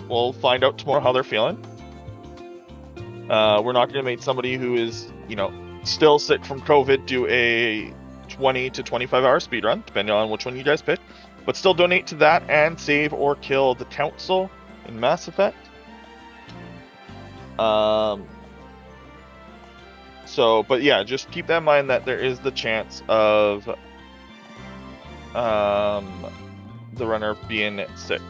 We'll find out tomorrow how they're feeling. We're not going to make somebody who is, still sick from COVID do a 20 to 25 hour speed run, depending on which one you guys pick. But still donate to that and save or kill the council in Mass Effect. But yeah, just keep that in mind that there is the chance of the runner being sick.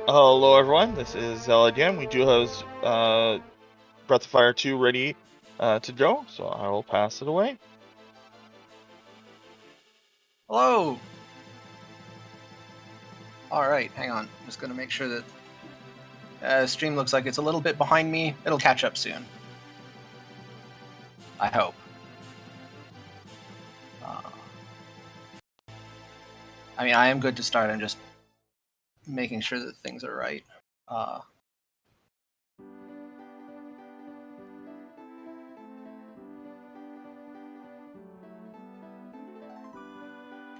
Hello, everyone. This is Zell again. We do have Breath of Fire 2 ready to go, so I will pass it away. Hello! Alright, hang on. I'm just gonna make sure that stream looks like it's a little bit behind me. It'll catch up soon. I hope. I mean, I am good to start. I'm just making sure that things are right.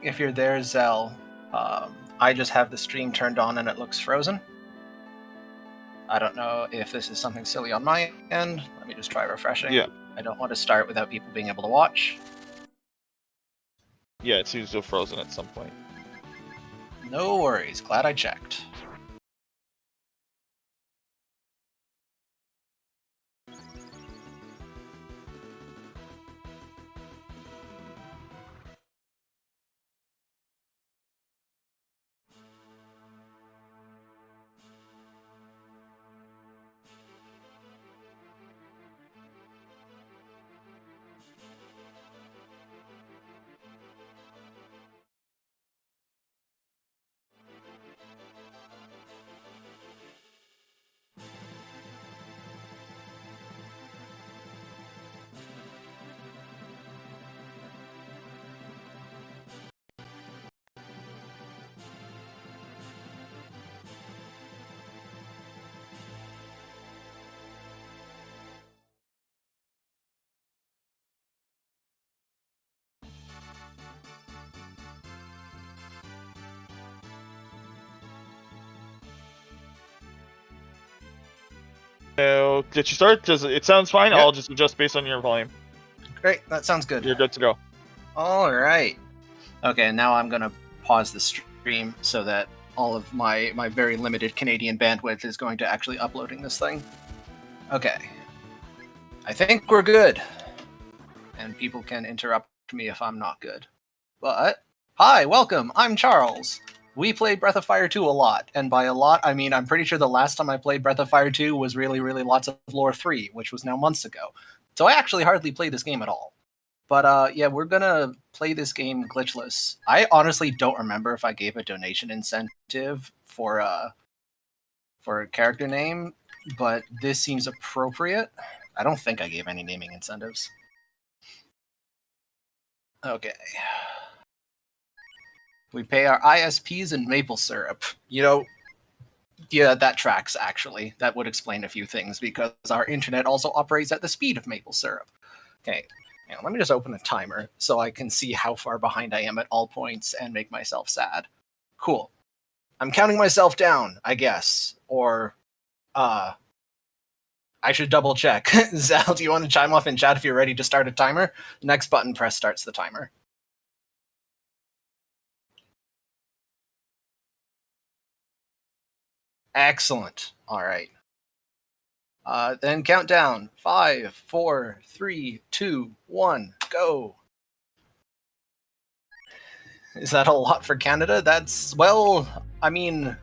If you're there, Zell, I just have the stream turned on and it looks frozen. I don't know if this is something silly on my end. Let me just try refreshing. Yeah. I don't want to start without people being able to watch. Yeah, it seems to have frozen at some point. No worries. Glad I checked. So, did you start? It sounds fine. Yep. I'll just adjust based on your volume. Great, that sounds good. You're good to go. Alright. Okay, now I'm gonna pause the stream so that all of my very limited Canadian bandwidth is going to actually uploading this thing. Okay. I think we're good. And people can interrupt me if I'm not good. But, hi, welcome, I'm Charles. We played Breath of Fire 2 a lot, and by a lot, I mean I'm pretty sure the last time I played Breath of Fire 2 was really lots of Lore 3, which was now months ago. So I actually hardly played this game at all. But yeah, we're gonna play this game glitchless. I honestly don't remember if I gave a donation incentive for a character name, but this seems appropriate. I don't think I gave any naming incentives. Okay. We pay our ISPs in maple syrup. You know, yeah, that tracks, actually. That would explain a few things, because our internet also operates at the speed of maple syrup. Okay, now let me just open a timer so I can see how far behind I am at all points and make myself sad. Cool. I'm counting myself down, I guess. Or, I should double check. Zal, do you want to chime off in chat if you're ready to start a timer? Next button press starts the timer. Excellent. All right. Then count down. 5, 4, 3, 2, 1, go. Is that a lot for Canada? That's, well, I mean,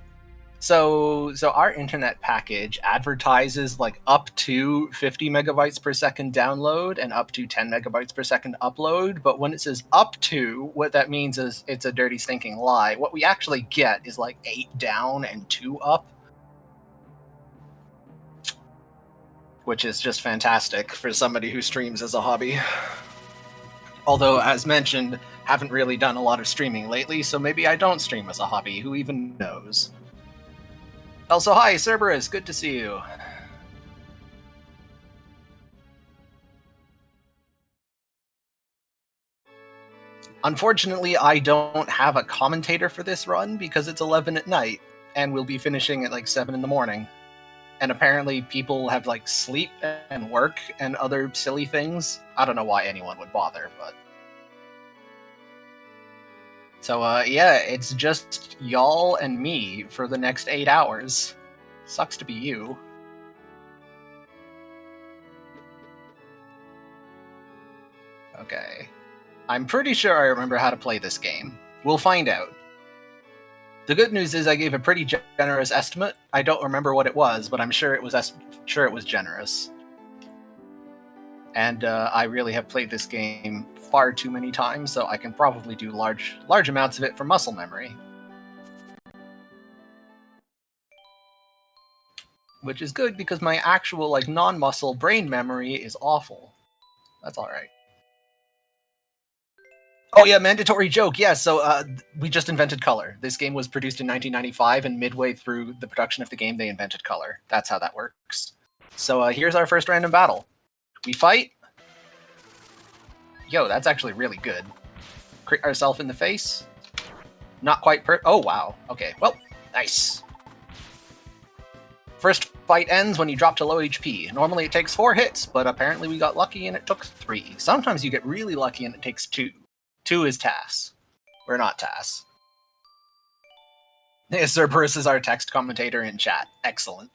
so our internet package advertises like up to 50 megabytes per second download and up to 10 megabytes per second upload. But when it says up to, what that means is it's a dirty stinking lie. What we actually get is like 8 down and 2 up, which is just fantastic for somebody who streams as a hobby. Although, as mentioned, haven't really done a lot of streaming lately, so maybe I don't stream as a hobby, who even knows. Also, hi, Cerberus, good to see you. Unfortunately, I don't have a commentator for this run because it's 11 at night, and we'll be finishing at like 7 in the morning. And apparently people have like sleep and work and other silly things. I don't know why anyone would bother, but... So, yeah, it's just y'all and me for the next 8 hours. Sucks to be you. Okay. I'm pretty sure I remember how to play this game. We'll find out. The good news is I gave a pretty generous estimate. I don't remember what it was, but I'm sure it was generous. And I really have played this game far too many times, so I can probably do large amounts of it from muscle memory. Which is good because my actual like non-muscle brain memory is awful. That's all right. Oh yeah, mandatory joke. Yeah, so we just invented color. This game was produced in 1995, and midway through the production of the game, they invented color. That's how that works. So here's our first random battle. We fight. Yo, that's actually really good. Crit ourselves in the face. Not quite oh, wow. Okay, well, nice. First fight ends when you drop to low HP. Normally it takes 4 hits, but apparently we got lucky and it took 3. Sometimes you get really lucky and it takes 2. 2 is TAS. We're not TAS. Cerberus is our text commentator in chat. Excellent.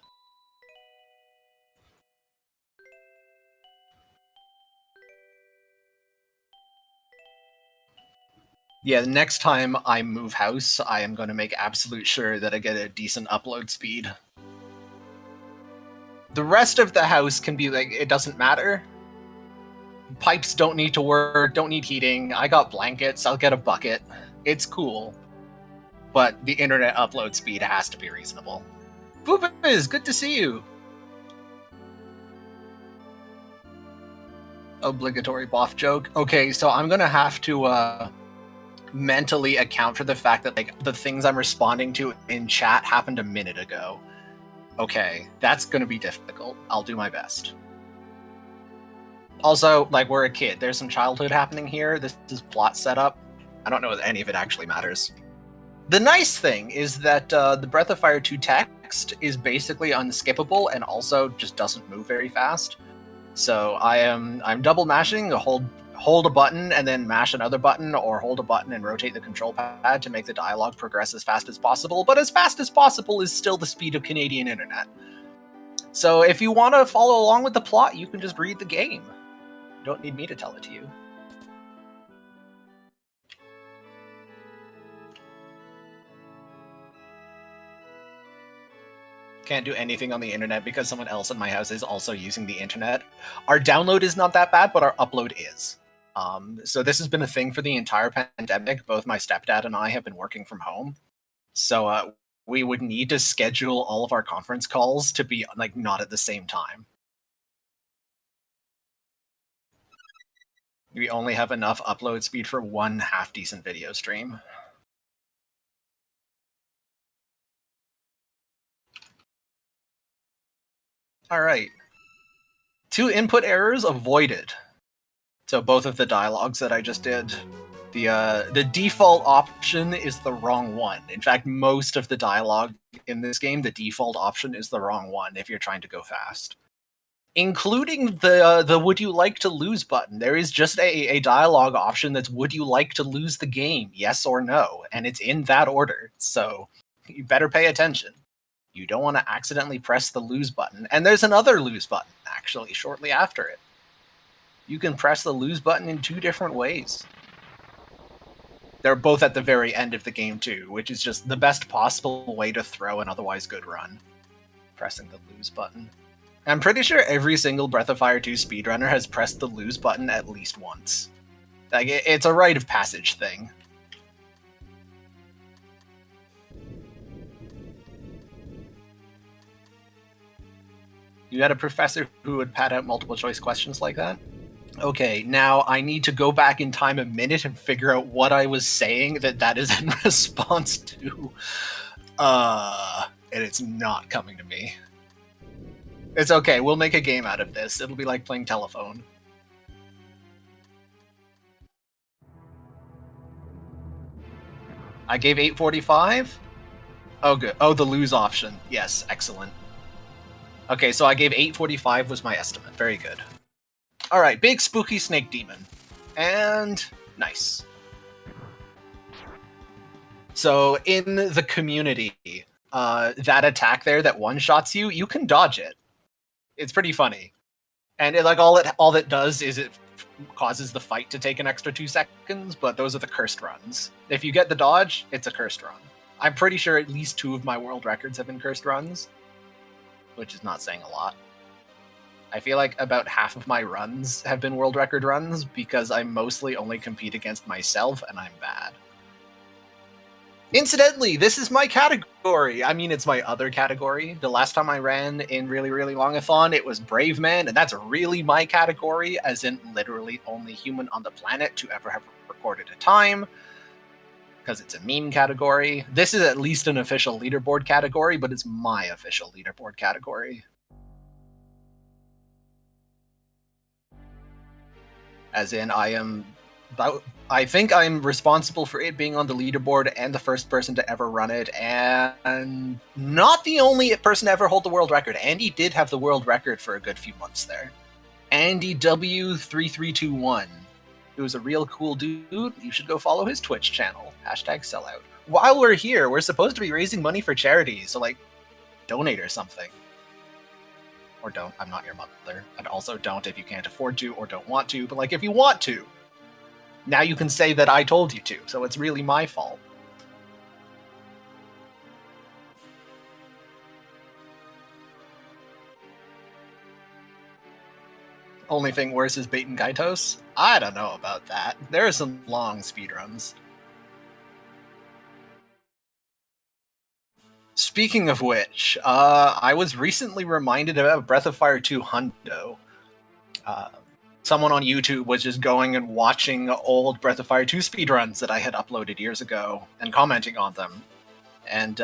Yeah, the next time I move house, I am going to make absolute sure that I get a decent upload speed. The rest of the house can be like, it doesn't matter. Pipes don't need to work, don't need heating. I got blankets, I'll get a bucket. It's cool. But the internet upload speed has to be reasonable. Boobiz, good to see you! Obligatory boff joke. Okay, so I'm gonna have to mentally account for the fact that like the things I'm responding to in chat happened a minute ago. Okay, that's gonna be difficult. I'll do my best. Also, like, we're a kid. There's some childhood happening here. This is plot setup. I don't know if any of it actually matters. The nice thing is that the Breath of Fire 2 text is basically unskippable and also just doesn't move very fast. So I'm double mashing, hold a button and then mash another button, or hold a button and rotate the control pad to make the dialogue progress as fast as possible. But as fast as possible is still the speed of Canadian internet. So if you want to follow along with the plot, you can just read the game. You don't need me to tell it to you. Can't do anything on the internet because someone else in my house is also using the internet. Our download is not that bad, but our upload is. So this has been a thing for the entire pandemic. Both my stepdad and I have been working from home. So we would need to schedule all of our conference calls to be like not at the same time. We only have enough upload speed for one half-decent video stream. All right. 2 input errors avoided. So both of the dialogues that I just did. The default option is the wrong one. In fact, most of the dialogue in this game, the default option is the wrong one if you're trying to go fast. Including the would you like to lose button. There is just a dialogue option that's would you like to lose the game, yes or no, and it's in that order. So you better pay attention. You don't want to accidentally press the lose button. And there's another lose button, actually, shortly after it. You can press the lose button in 2 different ways. They're both at the very end of the game, too, which is just the best possible way to throw an otherwise good run. Pressing the lose button. I'm pretty sure every single Breath of Fire 2 speedrunner has pressed the lose button at least once. Like, it's a rite of passage thing. You had a professor who would pad out multiple choice questions like that? Okay, now I need to go back in time a minute and figure out what I was saying that is in response to. And it's not coming to me. It's okay, we'll make a game out of this. It'll be like playing telephone. I gave 845? Oh, good. Oh, the lose option. Yes, excellent. Okay, so I gave 845 was my estimate. Very good. Alright, big spooky snake demon. And nice. So in the community, that attack there that one-shots you, you can dodge it. It's pretty funny. And all it does is it causes the fight to take an extra 2 seconds, but those are the cursed runs. If you get the dodge, it's a cursed run. I'm pretty sure at least 2 of my world records have been cursed runs, which is not saying a lot. I feel like about half of my runs have been world record runs because I mostly only compete against myself and I'm bad. Incidentally, this is my category. I mean, it's my other category. The last time I ran in Really, Really Longathon, it was Brave Man, and that's really my category, as in literally only human on the planet to ever have recorded a time, because it's a meme category. This is at least an official leaderboard category, but it's my official leaderboard category. As in, I think I'm responsible for it being on the leaderboard and the first person to ever run it, and not the only person to ever hold the world record. Andy did have the world record for a good few months there. Andy W3321. He was a real cool dude. You should go follow his Twitch channel. #sellout. While we're here, we're supposed to be raising money for charity, so like, donate or something. Or don't. I'm not your mother. And also don't if you can't afford to or don't want to. But like, if you want to, now you can say that I told you to. So it's really my fault. Only thing worse is Bait and Kaitos? I don't know about that. There are some long speedruns. Speaking of which, I was recently reminded about Breath of Fire 2 Hundo. Someone on YouTube was just going and watching old Breath of Fire 2 speedruns that I had uploaded years ago and commenting on them. And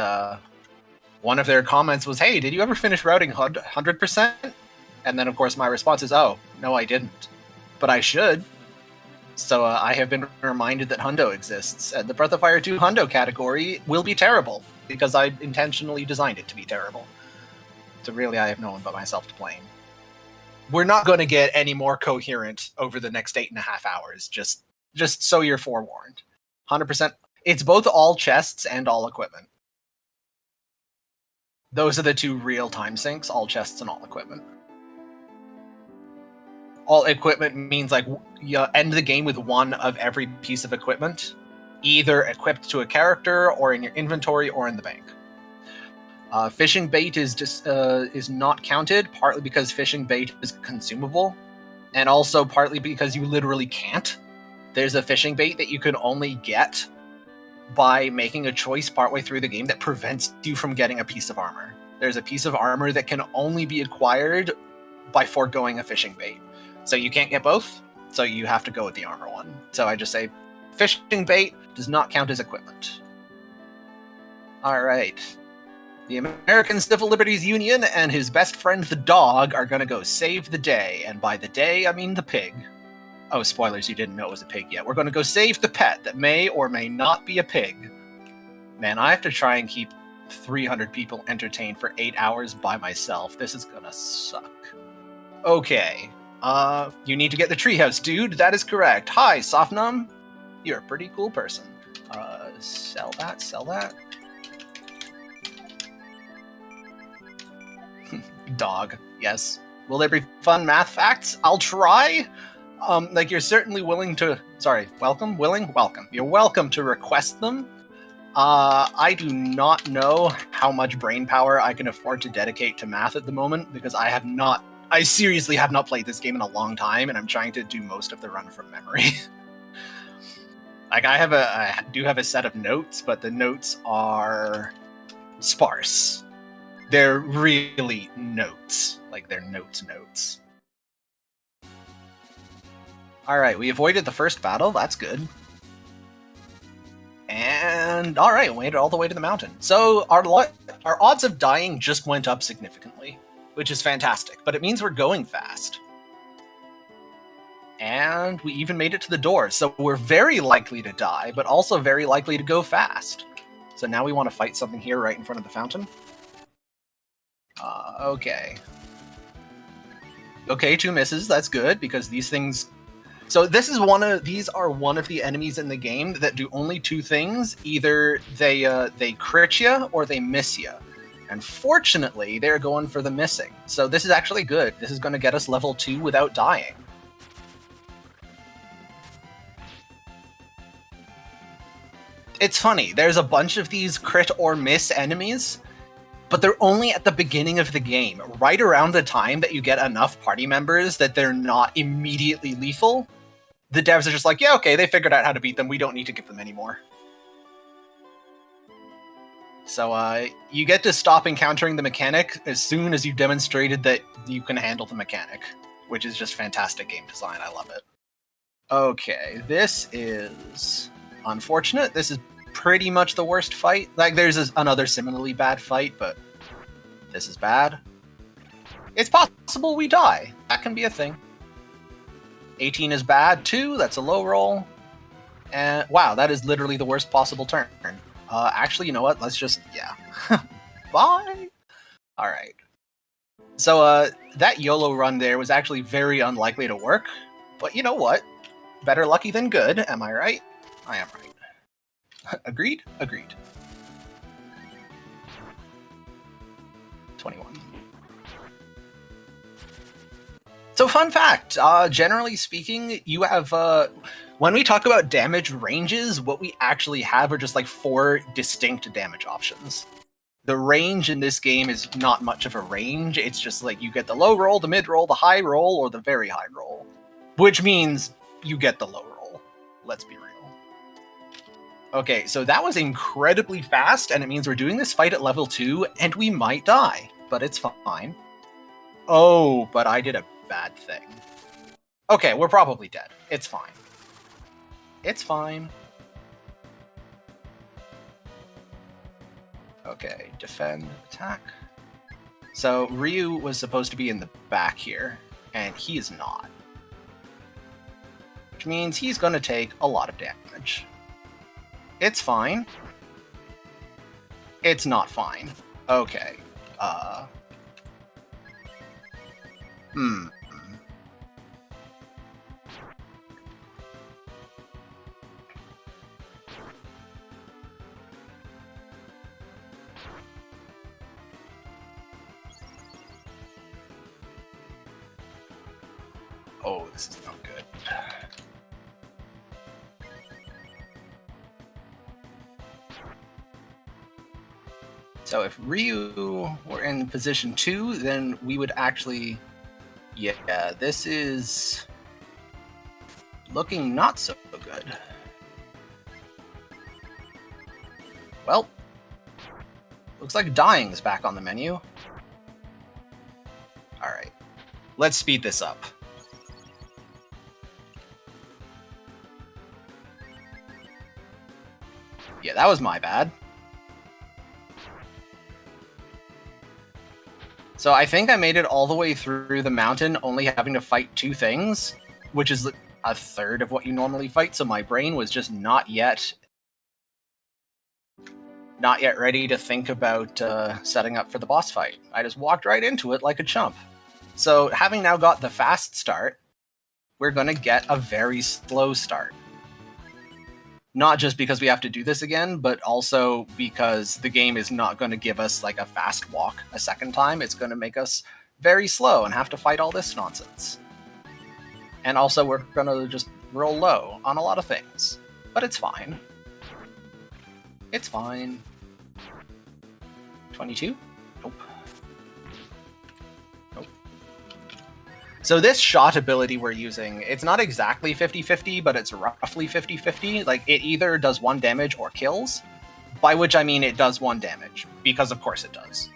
one of their comments was, "Hey, did you ever finish routing 100%? And then, of course, my response is, "Oh, no, I didn't. But I should." So I have been reminded that Hundo exists, and the Breath of Fire 2 Hundo category will be terrible, because I intentionally designed it to be terrible. So really, I have no one but myself to blame. We're not going to get any more coherent over the next 8.5 hours, just so you're forewarned. 100%. It's both all chests and all equipment. Those are the 2 real time sinks, all chests and all equipment. All equipment means like you end the game with 1 of every piece of equipment, either equipped to a character or in your inventory or in the bank. Fishing bait is not counted, partly because fishing bait is consumable, and also partly because you literally can't. There's a fishing bait that you can only get by making a choice partway through the game that prevents you from getting a piece of armor. There's a piece of armor that can only be acquired by foregoing a fishing bait. So you can't get both, so you have to go with the armor one. So I just say, fishing bait does not count as equipment. Alright. The American Civil Liberties Union and his best friend the dog are gonna go save the day, and by the day, I mean the pig. Oh, spoilers, you didn't know it was a pig yet. We're gonna go save the pet that may or may not be a pig. Man, I have to try and keep 300 people entertained for 8 hours by myself. This is gonna suck. Okay. You need to get the treehouse, dude. That is correct. Hi, Sofnum. You're a pretty cool person. Sell that. Dog, yes. Will there be fun math facts? I'll try. Like, you're certainly willing to... Sorry, welcome? Willing? Welcome. You're welcome to request them. I do not know how much brain power I can afford to dedicate to math at the moment, because I seriously have not played this game in a long time, and I'm trying to do most of the run from memory. Like, I do have a set of notes, but the notes are sparse. They're really notes. Like, they're notes. Alright, we avoided the first battle. That's good. And, alright, we made it all the way to the mountain. So, our odds of dying just went up significantly, which is fantastic, but it means we're going fast. And we even made it to the door, so we're very likely to die, but also very likely to go fast. So now we want to fight something here right in front of the fountain. Okay. Okay, 2 misses, that's good, because these things... So these are one of the enemies in the game that do only 2 things. Either they crit you or they miss you. And fortunately, they're going for the missing. So this is actually good. This is going to get us level 2 without dying. It's funny. There's a bunch of these crit or miss enemies, but they're only at the beginning of the game, right around the time that you get enough party members that they're not immediately lethal. The devs are just like, yeah, okay, they figured out how to beat them. We don't need to give them any more. So you get to stop encountering the mechanic as soon as you've demonstrated that you can handle the mechanic, which is just fantastic game design. I love it. Okay, this is unfortunate. This is pretty much the worst fight. Like, there's another similarly bad fight, but this is bad. It's possible we die. That can be a thing. 18 is bad, too. That's a low roll. And wow, that is literally the worst possible turn. Actually, you know what? Let's just, yeah. Bye! Alright. So, that YOLO run there was actually very unlikely to work. But you know what? Better lucky than good, am I right? I am right. Agreed? Agreed. 21. So fun fact, generally speaking, you have, when we talk about damage ranges, what we actually have are just like 4 distinct damage options. The range in this game is not much of a range, it's just like you get the low roll, the mid roll, the high roll, or the very high roll. Which means you get the low roll. Let's be real. Okay, so that was incredibly fast, and it means we're doing this fight at level 2, and we might die, but it's fine. Oh, but I did a bad thing. Okay, we're probably dead. It's fine. It's fine. Okay, defend, attack. So Ryu was supposed to be in the back here, and he is not. Which means he's going to take a lot of damage. It's fine. It's not fine. Okay. Oh, this is not good. So if Ryu were in position 2, then we would actually... Yeah, this is looking not so good. Well, looks like dying is back on the menu. Alright, let's speed this up. Yeah, that was my bad. So I think I made it all the way through the mountain only having to fight 2 things, which is a third of what you normally fight, so my brain was just not yet ready to think about setting up for the boss fight. I just walked right into it like a chump. So having now got the fast start, we're going to get a very slow start. Not just because we have to do this again, but also because the game is not going to give us like a fast walk a second time. It's going to make us very slow and have to fight all this nonsense. And also we're going to just roll low on a lot of things. But it's fine. It's fine. 22? Nope. Nope. So this shot ability we're using, it's not exactly 50-50, but it's roughly 50-50. Like, it either does 1 damage or kills, by which I mean it does 1 damage, because of course it does.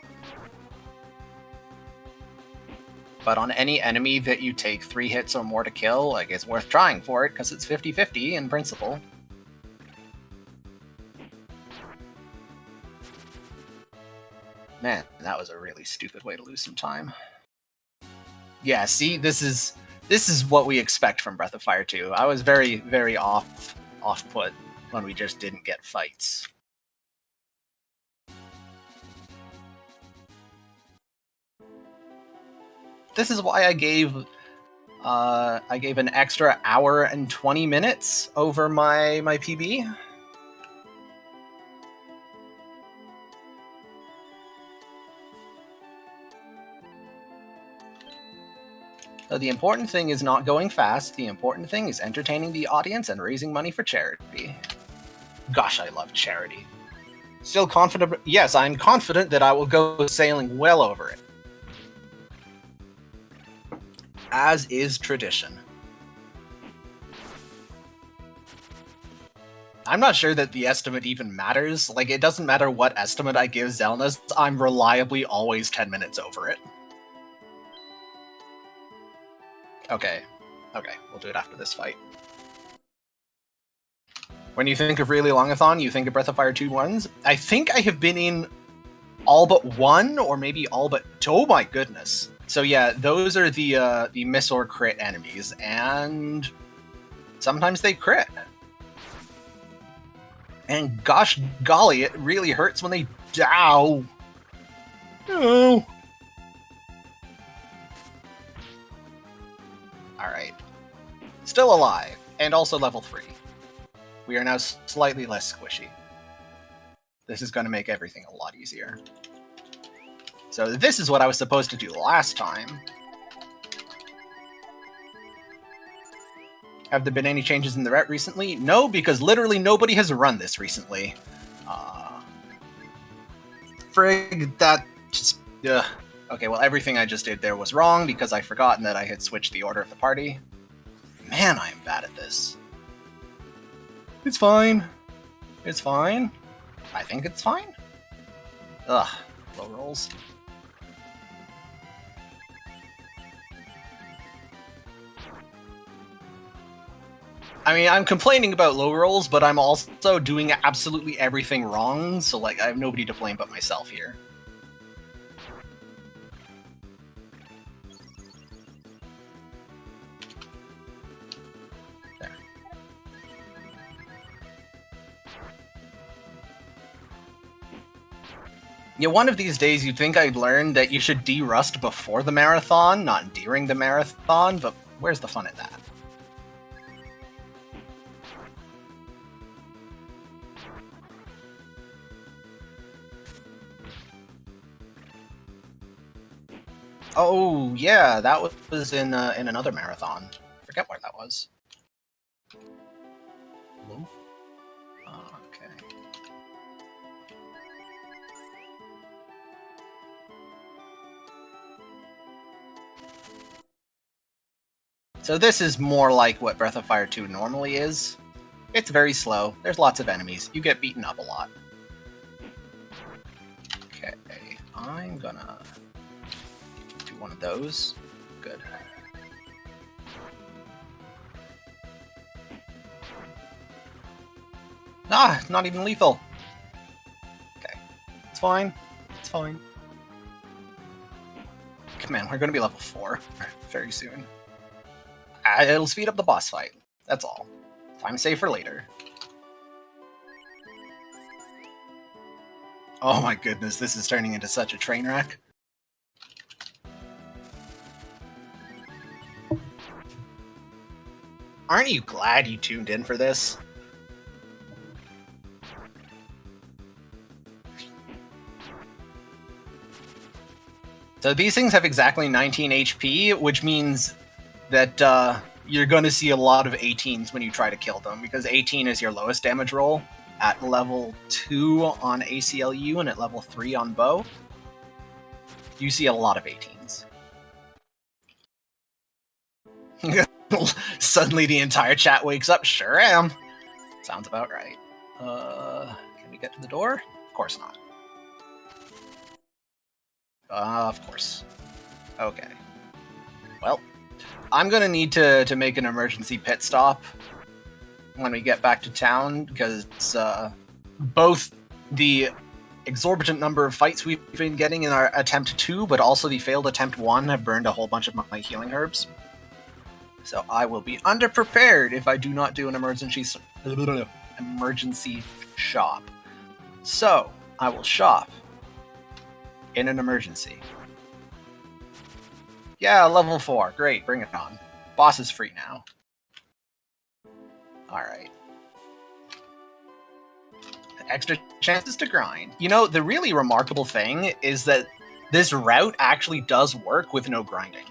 But on any enemy that you take 3 hits or more to kill, like, it's worth trying for it, because it's 50-50 in principle. Man, that was a really stupid way to lose some time. Yeah, see, this is what we expect from Breath of Fire 2. I was very, very off-put when we just didn't get fights. This is why I gave an extra hour and 20 minutes over my PB. So the important thing is not going fast. The important thing is entertaining the audience and raising money for charity. Gosh, I love Charity. Still confident? Yes, I'm confident that I will go sailing well over it. As is tradition. I'm not sure that the estimate even matters. Like, it doesn't matter what estimate I give Zelnas, I'm reliably always 10 minutes over it. Okay, we'll do it after this fight. When you think of really longathon, you think of Breath of Fire 2 ones. I think I have been in all but one, or maybe all but... Oh my goodness. So yeah, those are the miss or crit enemies, and sometimes they crit. And gosh golly, it really hurts when they... Ow! No! Alright. Still alive, and also level 3. We are now slightly less squishy. This is going to make everything a lot easier. So this is what I was supposed to do last time. Have there been any changes in the route recently? No, because literally nobody has run this recently. Frig, that just... Okay, well, everything I just did there was wrong because I'd forgotten that I had switched the order of the party. Man, I am bad at this. It's fine. It's fine. I think it's fine. Ugh, low rolls. I mean, I'm complaining about low rolls, but I'm also doing absolutely everything wrong, so, like, I have nobody to blame but myself here. There. Yeah, one of these days you'd think I'd learn that you should de-rust before the marathon, not during the marathon, but where's the fun in that? Oh, yeah, that was in another marathon. I forget where that was. Hello? Okay. So this is more like what Breath of Fire 2 normally is. It's very slow, there's lots of enemies, you get beaten up a lot. Okay, I'm gonna... one of those. Good. Ah, not even lethal. Okay. It's fine. It's fine. Come on, we're going to be level 4 very soon. It'll speed up the boss fight. That's all. Time save for later. Oh my goodness, this is turning into such a train wreck. Aren't you glad you tuned in for this? So these things have exactly 19 HP, which means that you're going to see a lot of 18s when you try to kill them, because 18 is your lowest damage roll at level 2 on ACLU and at level 3 on bow. You see a lot of 18s. Suddenly the entire chat wakes up. Sure am. Sounds about right. Can we get to the door? Of course not. Of course. Okay. Well, I'm gonna need to make an emergency pit stop when we get back to town, because both the exorbitant number of fights we've been getting in our attempt 2, but also the failed attempt 1 have burned a whole bunch of my healing herbs. So I will be underprepared if I do not do an emergency shop. So I will shop in an emergency. Yeah, level 4. Great, bring it on. Boss is free now. Alright. Extra chances to grind. You know, the really remarkable thing is that this route actually does work with no grinding.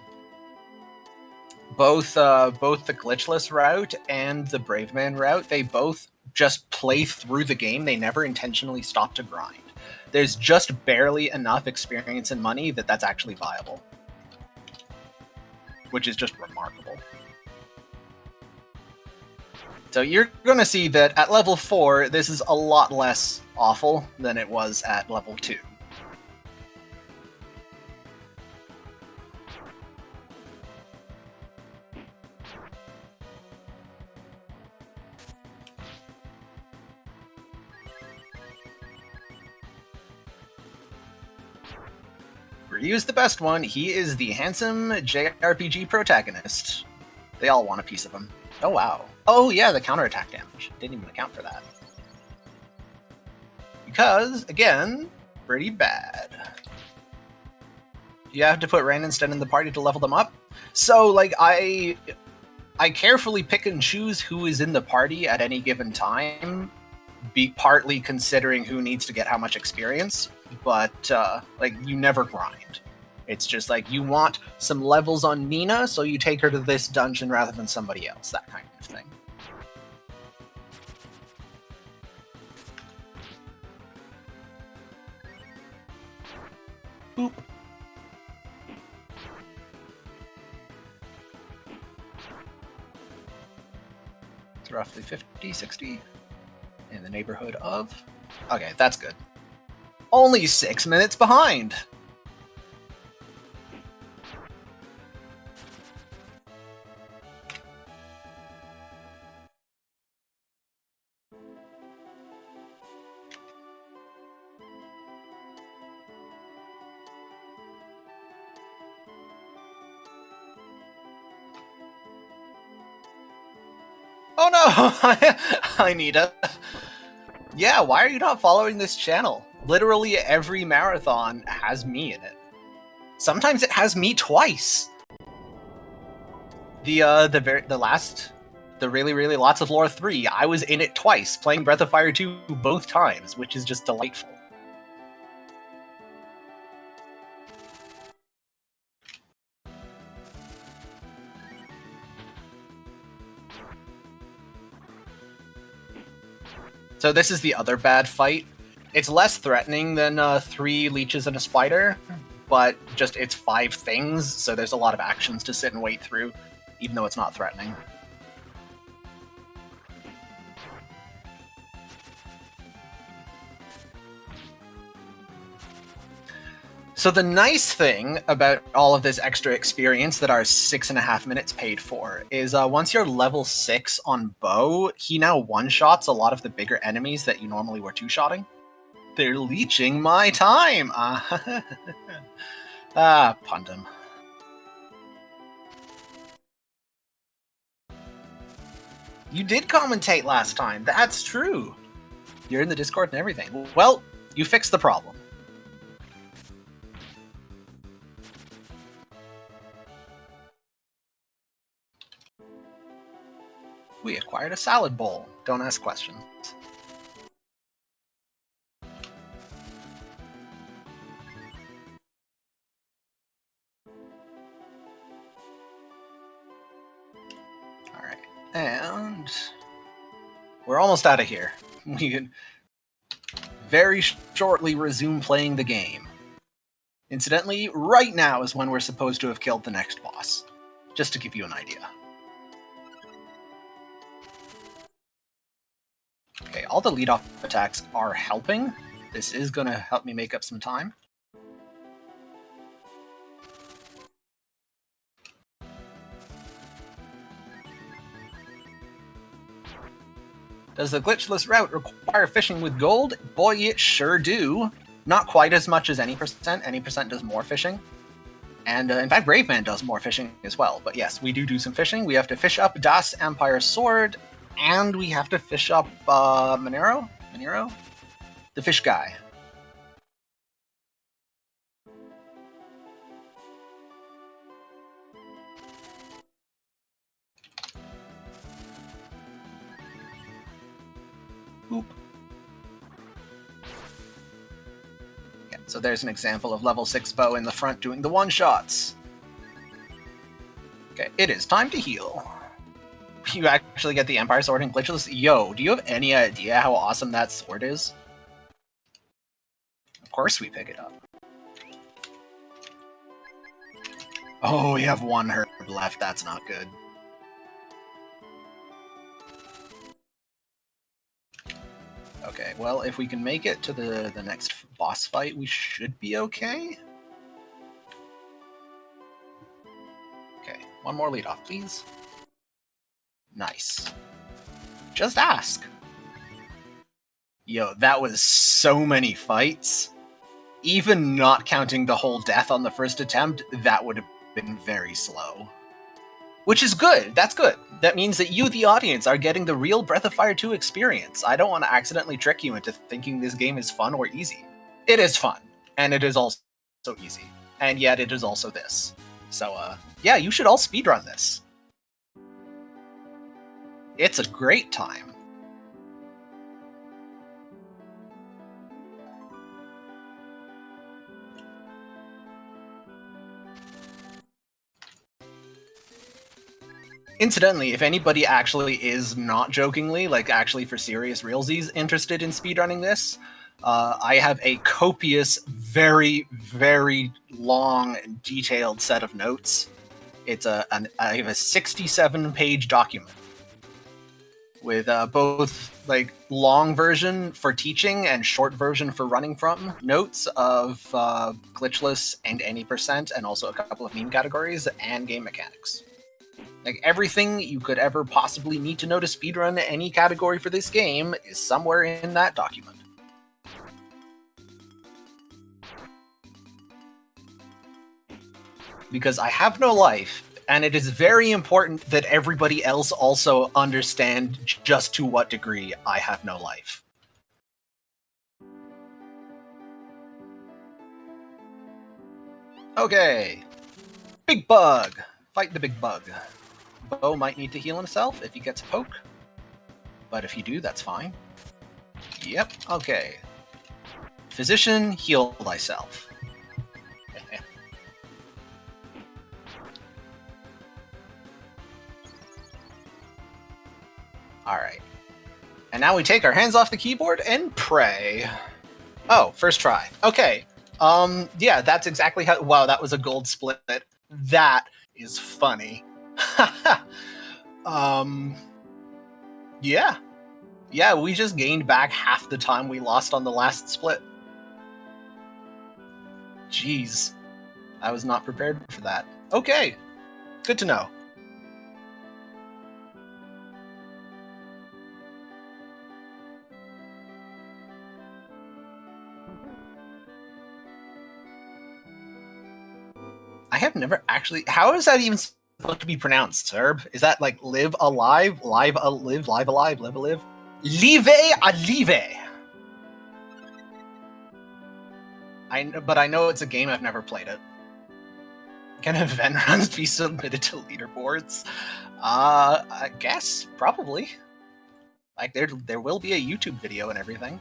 Both the Glitchless route and the Brave Man route, they both just play through the game. They never intentionally stop to grind. There's just barely enough experience and money that that's actually viable, which is just remarkable. So you're going to see that at level 4, this is a lot less awful than it was at level 2. Ryu's the best one. He is the handsome JRPG protagonist. They all want a piece of him. Oh, wow. Oh, yeah, the counterattack damage. Didn't even account for that. Because, again, pretty bad. You have to put Rain instead in the party to level them up. So, like, I carefully pick and choose who is in the party at any given time, partly considering who needs to get how much experience, but, like, you never grind. It's just like, you want some levels on Nina, so you take her to this dungeon rather than somebody else, that kind of thing. Boop. It's roughly 50, 60, in the neighborhood of... Okay, that's good. Only 6 minutes behind! Oh no! Anita. Yeah, why are you not following this channel? Literally every marathon has me in it. Sometimes it has me twice. The really lots of lore 3, I was in it twice, playing Breath of Fire 2 both times, which is just delightful. So this is the other bad fight. It's less threatening than 3 leeches and a spider, but just it's 5 things, so there's a lot of actions to sit and wait through, even though it's not threatening. So the nice thing about all of this extra experience that our 6.5 minutes paid for is once you're level 6 on Bow, he now one-shots a lot of the bigger enemies that you normally were two-shotting. They're leeching my time! Pundum. You did commentate last time, that's true! You're in the Discord and everything. Well, you fixed the problem. We acquired a salad bowl. Don't ask questions. Alright, and we're almost out of here. We can very shortly resume playing the game. Incidentally, right now is when we're supposed to have killed the next boss. Just to give you an idea. Okay, all the lead-off attacks are helping. This is going to help me make up some time. Does the glitchless route require fishing with gold? Boy, it sure do. Not quite as much as any percent. Any percent does more fishing. And in fact, Brave Man does more fishing as well. But yes, we do some fishing. We have to fish up Das Empire Sword, and we have to fish up Manero? The fish guy. Boop. Yeah, so there's an example of level 6 Bow in the front doing the one-shots. Okay, it is time to heal. you actually get the Empire Sword in Glitchless? Yo, do you have any idea how awesome that sword is? Of course we pick it up. Oh, we have one herb left. That's not good. Okay, well, if we can make it to the next boss fight, we should be okay. Okay, one more lead off, please. Nice. Just ask. Yo, that was so many fights. Even not counting the whole death on the first attempt, that would have been very slow. Which is good. That's good. That means that you, the audience, are getting the real Breath of Fire 2 experience. I don't want to accidentally trick you into thinking this game is fun or easy. It is fun, and it is also easy. And yet it is also this. So, yeah, you should all speedrun this. It's a great time. Incidentally, if anybody actually is not jokingly, like actually for serious realsies, interested in speedrunning this, I have a copious, very, very long, detailed set of notes. It's I have a 67-page document with both like long version for teaching and short version for running from notes of glitchless and any percent, and also a couple of meme categories and game mechanics. Like, everything you could ever possibly need to know to speedrun any category for this game is somewhere in that document. Because I have no life, and it is very important that everybody else also understand just to what degree I have no life. Okay. Big bug. Fight the big bug. Bo might need to heal himself if he gets a poke. But if you do, that's fine. Yep, okay. Physician, heal thyself. Alright. And now we take our hands off the keyboard and pray. Oh, first try. Okay. Yeah, that's exactly how... Wow, that was a gold split. That is funny. Yeah. Yeah, we just gained back half the time we lost on the last split. Jeez. I was not prepared for that. Okay. Good to know. I have never actually... How is that even supposed to be pronounced, Serb? Is that like live alive? Live a live? Live alive? Live a live? Live a live! But I know it's a game, I've never played it. Can event runs be submitted to leaderboards? I guess. Probably. Like, there will be a YouTube video and everything.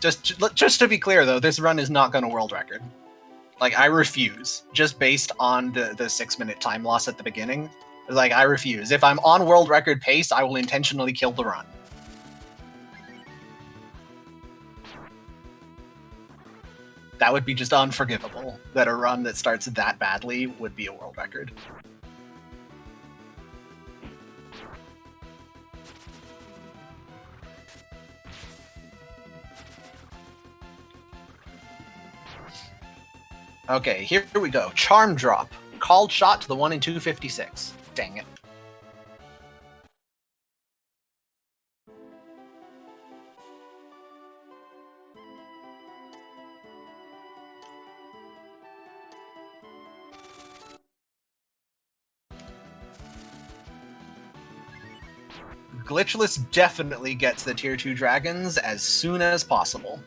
Just to be clear, though, this run is not going to world record. Like, I refuse. Just based on the 6-minute time loss at the beginning. Like, I refuse. If I'm on world record pace, I will intentionally kill the run. That would be just unforgivable. That a run that starts that badly would be a world record. Okay, here we go. Charm drop. Called shot to the 1 in 256. Dang it. Glitchless definitely gets the tier 2 dragons as soon as possible.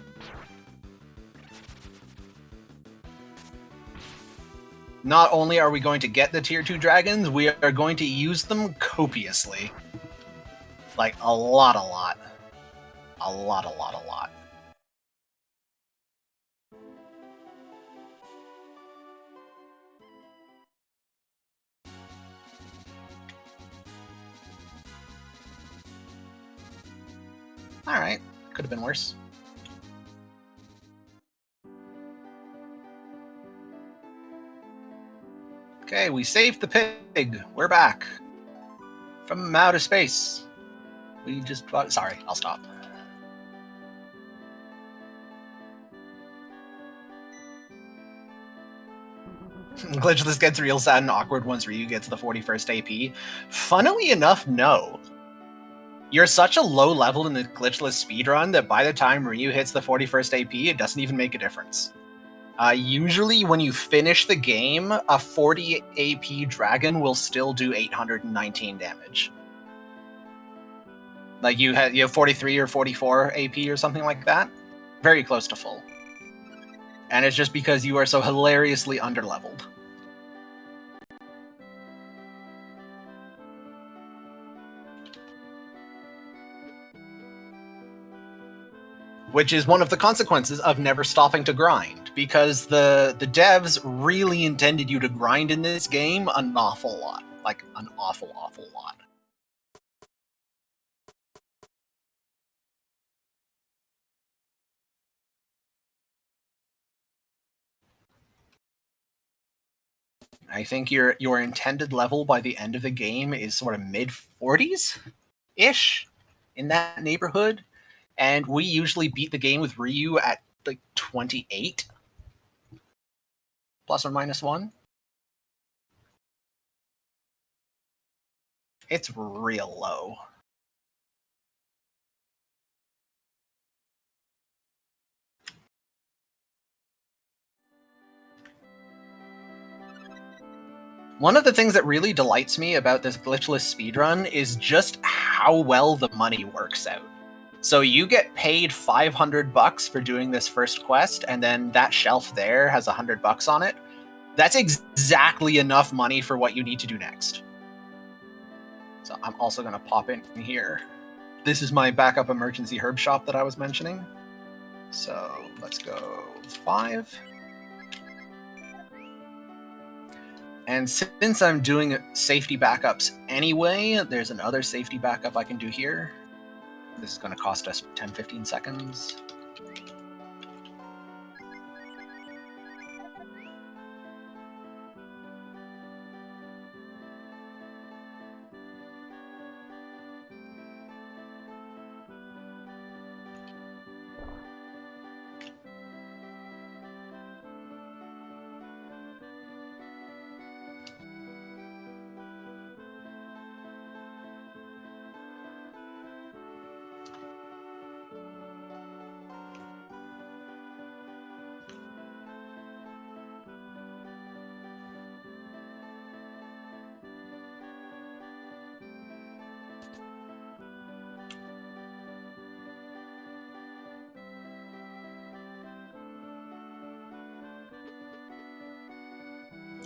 Not only are we going to get the tier 2 dragons, we are going to use them copiously. Like, a lot. A lot. Alright, could have been worse. Okay, we saved the pig. We're back. From outer space. We just... Sorry, I'll stop. Glitchless gets real sad and awkward once Ryu gets the 41st AP. Funnily enough, no. You're such a low level in the Glitchless speedrun that by the time Ryu hits the 41st AP, it doesn't even make a difference. Usually when you finish the game, a 40 AP dragon will still do 819 damage. Like you have 43 or 44 AP or something like that. Very close to full. And it's just because you are so hilariously underleveled. Which is one of the consequences of never stopping to grind, because the devs really intended you to grind in this game an awful lot. Like, an awful lot. I think your intended level by the end of the game is sort of mid-40s-ish, in that neighborhood, and we usually beat the game with Ryu at, like, 28, plus or minus 1. It's real low. One of the things that really delights me about this glitchless speedrun is just how well the money works out. So you get paid $500 for doing this first quest, and then that shelf there has $100 on it. That's exactly enough money for what you need to do next. So I'm also going to pop in here. This is my backup emergency herb shop that I was mentioning. So let's go 5. And since I'm doing safety backups anyway, there's another safety backup I can do here. This is going to cost us 10-15 seconds.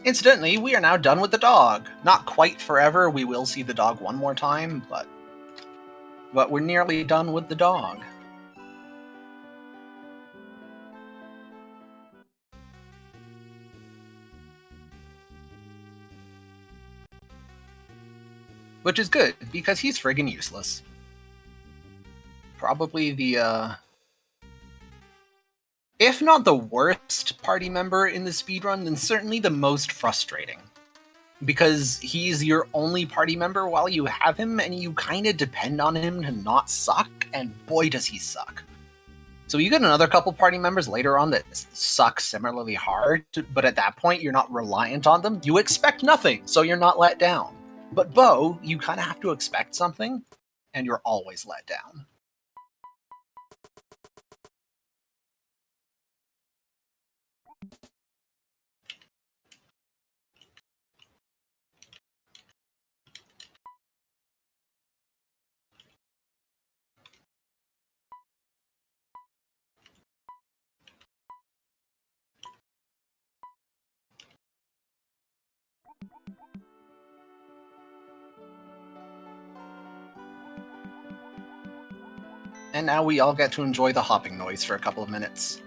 Incidentally, we are now done with the dog. Not quite forever, we will see the dog one more time, but we're nearly done with the dog. Which is good, because he's friggin' useless. Probably the, if not the worst party member in the speedrun, then certainly the most frustrating. Because he's your only party member while you have him, and you kind of depend on him to not suck, and boy does he suck. So you get another couple party members later on that suck similarly hard, but at that point you're not reliant on them. You expect nothing, so you're not let down. But Bo, you kind of have to expect something, and you're always let down. And now we all get to enjoy the hopping noise for a couple of minutes.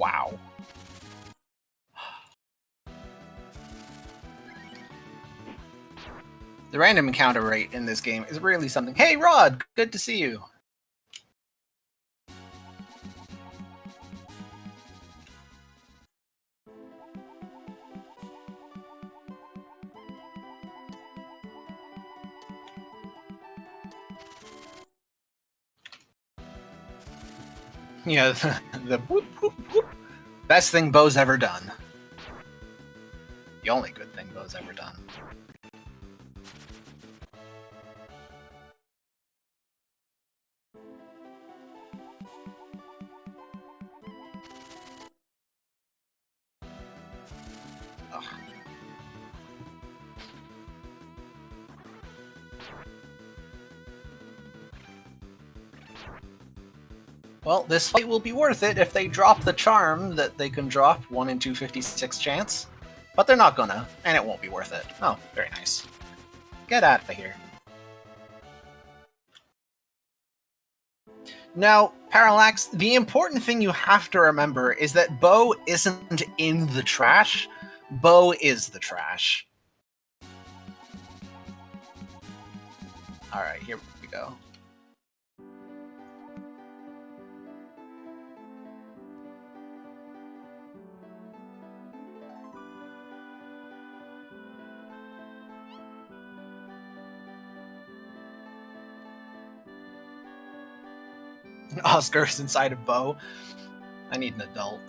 Wow. The random encounter rate in this game is really something. Hey, Rod! Good to see you. Yeah, the whoop, whoop, whoop. Best thing Bo's ever done. The only good thing Bo's ever done. Ugh. Well, this fight will be worth it if they drop the charm that they can drop 1 in 256 chance. But they're not gonna, and it won't be worth it. Oh, very nice. Get out of here. Now, Parallax, the important thing you have to remember is that Bo isn't in the trash. Bo is the trash. Alright, here we go. Oscar's inside of Bo. I need an adult.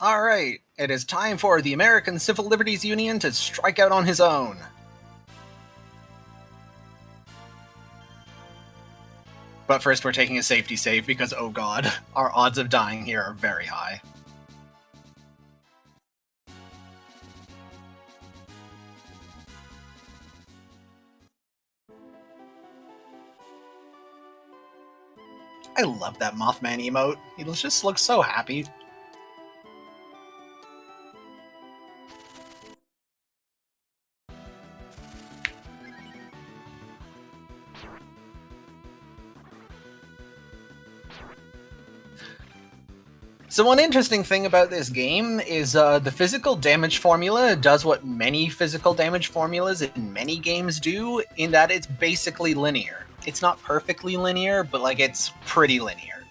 Alright, it is time for the American Civil Liberties Union to strike out on his own. But first we're taking a safety save because, oh god, our odds of dying here are very high. I love that Mothman emote. He just looks so happy. So one interesting thing about this game is the physical damage formula does what many physical damage formulas in many games do, in that it's basically linear. It's not perfectly linear, but like it's pretty linear.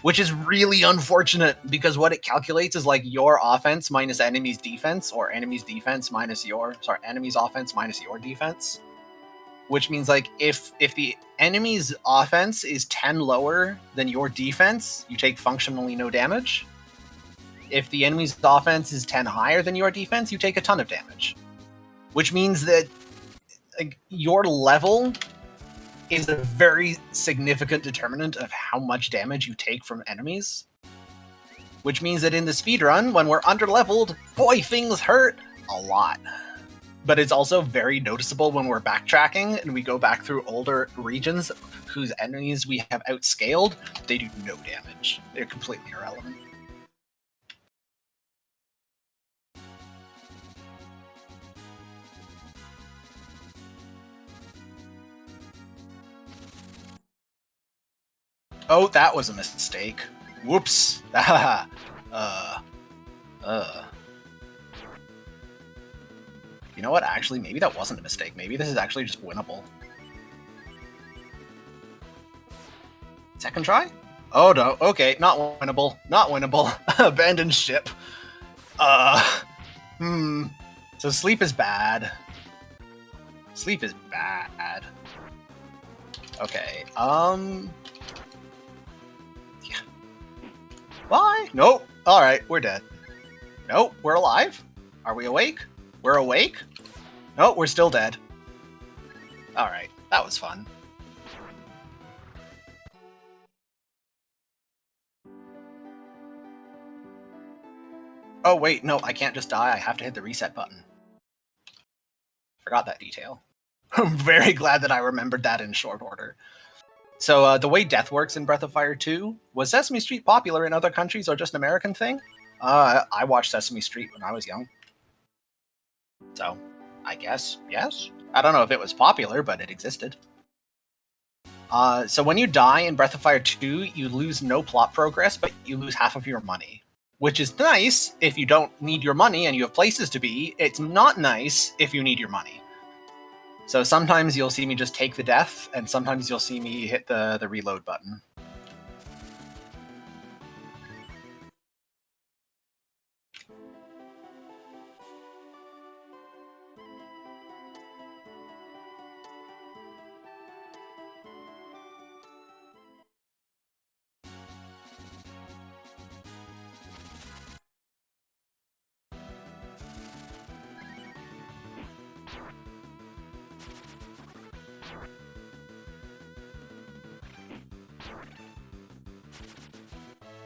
Which is really unfortunate, because what it calculates is like your offense minus enemy's defense, or enemy's defense minus your, enemy's offense minus your defense. Which means like if the enemy's offense is 10 lower than your defense, you take functionally no damage. If the enemy's offense is 10 higher than your defense, you take a ton of damage. Which means that like, your level is a very significant determinant of how much damage you take from enemies. Which means that in the speedrun, when we're underleveled, boy, things hurt a lot. But it's also very noticeable when we're backtracking and we go back through older regions whose enemies we have outscaled. They do no damage. They're completely irrelevant. Oh, that was a mistake. Whoops. You know what? Actually, maybe that wasn't a mistake. Maybe this is actually just winnable. Second try? Oh no. Okay, not winnable. Not winnable. Abandoned ship. So sleep is bad. Sleep is bad. Okay. Yeah. Why? Nope. Alright, we're dead. Nope, we're alive. Are we awake? We're awake? Oh, we're still dead. Alright, that was fun. Oh wait, no, I can't just die, I have to hit the reset button. Forgot that detail. I'm very glad that I remembered that in short order. So the way death works in Breath of Fire 2, was Sesame Street popular in other countries or just an American thing? I watched Sesame Street when I was young. So, I guess, yes. I don't know if it was popular, but it existed. So when you die in Breath of Fire 2, you lose no plot progress, but you lose half of your money. Which is nice if you don't need your money and you have places to be. It's not nice if you need your money. So sometimes you'll see me just take the death, and sometimes you'll see me hit the reload button.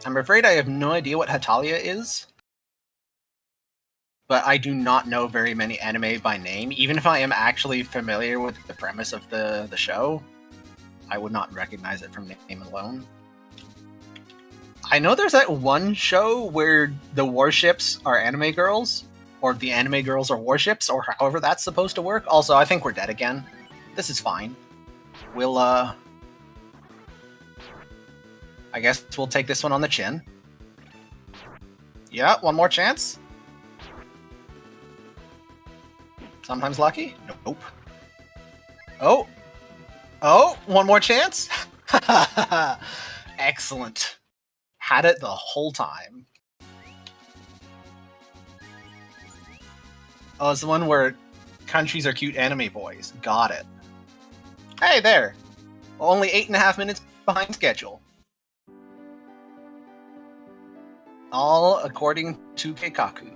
I'm afraid I have no idea what Hatalia is, but I do not know very many anime by name. Even if I am actually familiar with the premise of the show, I would not recognize it from name alone. I know there's that one show where the warships are anime girls, or the anime girls are warships, or however that's supposed to work. Also, I think we're dead again. This is fine. We'll, I guess we'll take this one on the chin. Yeah, one more chance. Sometimes lucky? Nope. Oh! Oh, one more chance? Excellent. Had it the whole time. Oh, it's the one where countries are cute anime boys. Got it. Hey there! Only 8.5 minutes behind schedule. All according to Keikaku.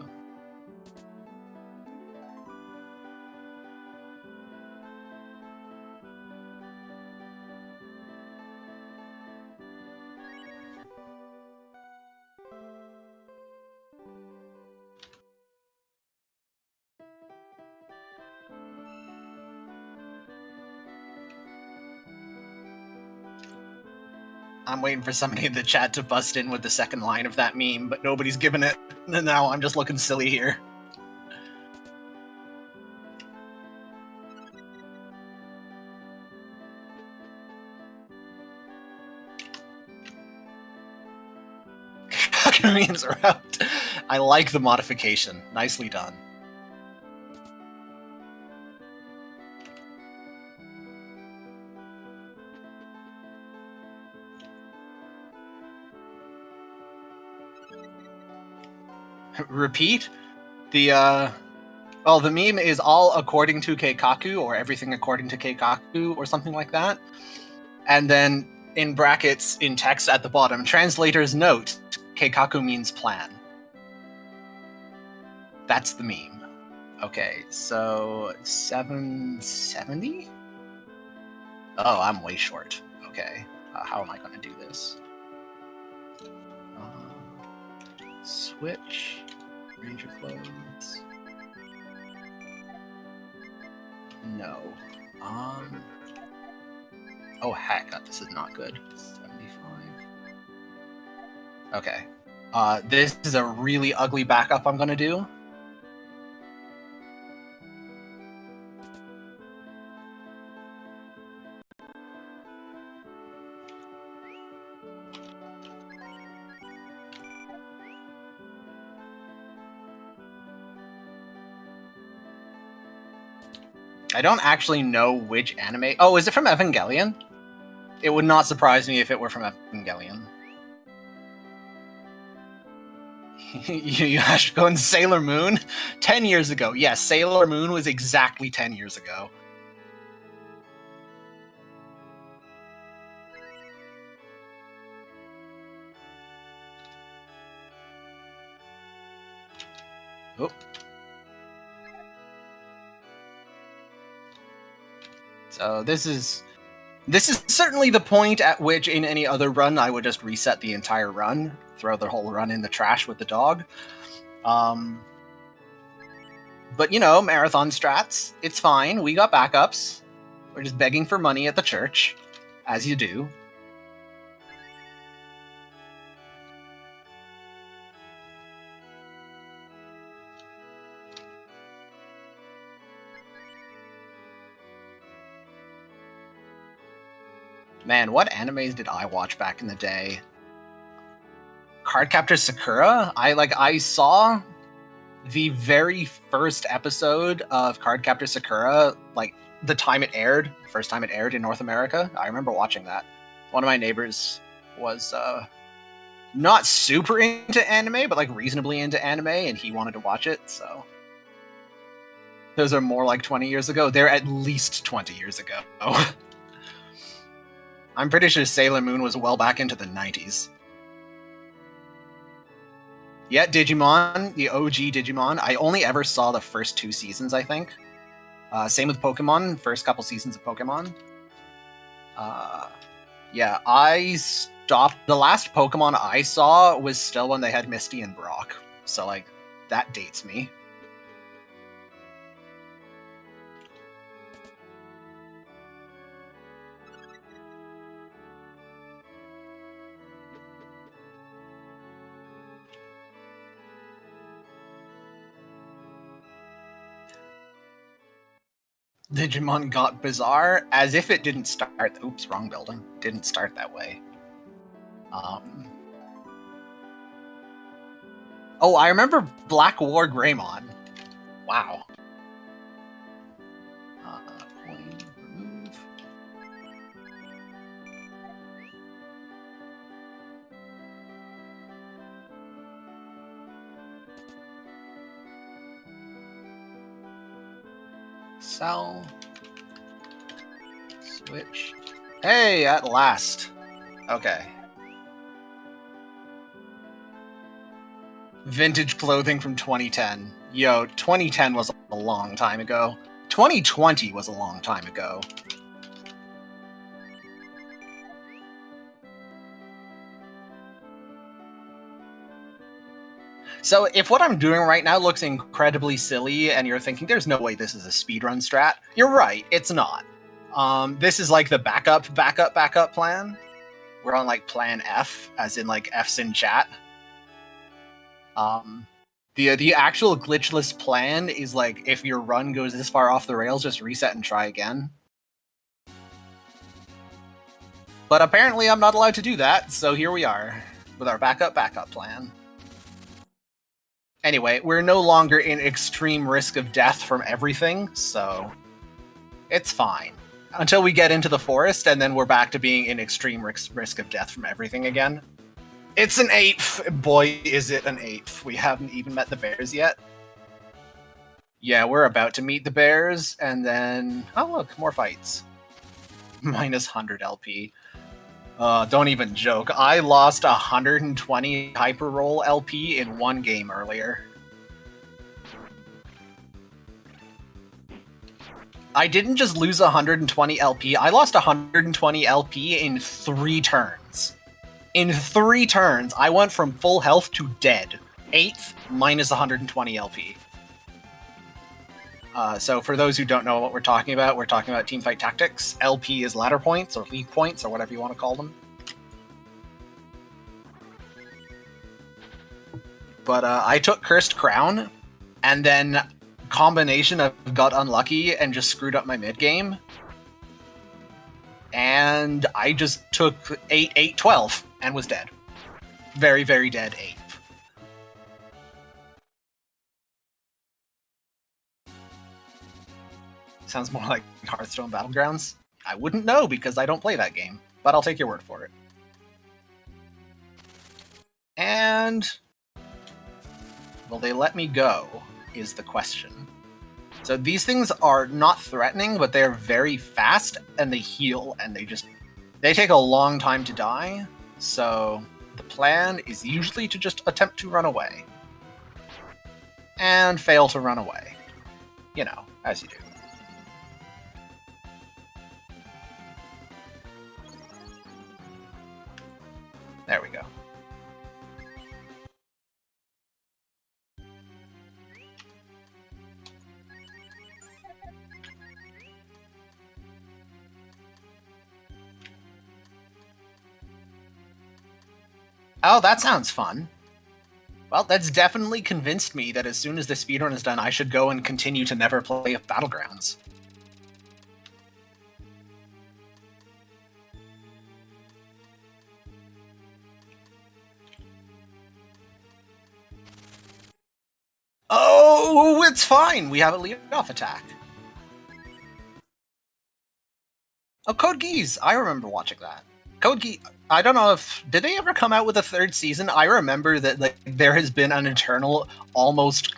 I'm waiting for somebody in the chat to bust in with the second line of that meme, but nobody's given it. Now I'm just looking silly here. Koreans are out. I like the modification. Nicely done. Repeat? The meme is all according to Keikaku, or everything according to Keikaku, or something like that. And then in brackets, in text at the bottom, translator's note, Keikaku means plan. That's the meme. Okay, so 770? Oh, I'm way short. Okay, how am I going to do this? Switch, ranger clothes. No. Oh heck, this is not good. 75. Okay. This is a really ugly backup I'm gonna do. I don't actually know which anime. Oh, is it from Evangelion? It would not surprise me if it were from Evangelion. Yashiko and Sailor Moon? 10 years ago. Yes, Sailor Moon was exactly 10 years ago. Oh. So this is certainly the point at which in any other run I would just reset the entire run, throw the whole run in the trash with the dog. But you know, marathon strats, it's fine. We got backups. We're just begging for money at the church, as you do. Man, what animes did I watch back in the day? Cardcaptor Sakura? I saw the very first episode of Cardcaptor Sakura, like the time it aired, first time it aired in North America. I remember watching that. One of my neighbors was not super into anime, but like reasonably into anime, and he wanted to watch it, so. Those are more like 20 years ago. They're at least 20 years ago. I'm pretty sure Sailor Moon was well back into the 90s. Yeah, Digimon, the OG Digimon. I only ever saw the first 2 seasons, I think. Same with Pokemon, first couple seasons of Pokemon. Yeah, I stopped. The last Pokemon I saw was still when they had Misty and Brock. So, like, that dates me. Digimon got bizarre, as if it didn't start. Oops, wrong building. Didn't start that way. Oh, I remember Black War Greymon. Wow. Coin, remove. Sell. Switch. Hey, at last. Okay. Vintage clothing from 2010. Yo, 2010 was a long time ago. 2020 was a long time ago. So if what I'm doing right now looks incredibly silly and you're thinking there's no way this is a speedrun strat, you're right, it's not. This is like the backup plan. We're on like plan F, as in like F's in chat. The actual glitchless plan is like if your run goes this far off the rails, just reset and try again. But apparently I'm not allowed to do that, so here we are with our backup plan. Anyway, we're no longer in extreme risk of death from everything, so it's fine. Until we get into the forest, and then we're back to being in extreme risk of death from everything again. It's an 8th! Boy, is it an 8th. We haven't even met the bears yet. Yeah, we're about to meet the bears, and then... Oh, look, more fights. Minus 100 LP. Don't even joke. I lost 120 Hyper Roll LP in one game earlier. I didn't just lose 120 LP, I lost 120 LP in 3 turns. In 3 turns, I went from full health to dead. 8th, minus 120 LP. So for those who don't know what we're talking about teamfight tactics. LP is ladder points, or league points, or whatever you want to call them. But I took Cursed Crown, and then combination of got unlucky and just screwed up my mid game. And I just took 8-12 and was dead. Very, very dead 8. Sounds more like Hearthstone Battlegrounds. I wouldn't know because I don't play that game, but I'll take your word for it. And will they let me go is the question. So these things are not threatening, but they're very fast and they heal and they take a long time to die. So the plan is usually to just attempt to run away. And fail to run away. You know, as you do. There we go. Oh, that sounds fun. Well, that's definitely convinced me that as soon as the speedrun is done, I should go and continue to never play Battlegrounds. Oh, it's fine. We have a lead-off attack. Oh, Code Geass. I remember watching that. Code Geass. I don't know if did they ever come out with a third season. I remember that like there has been an eternal almost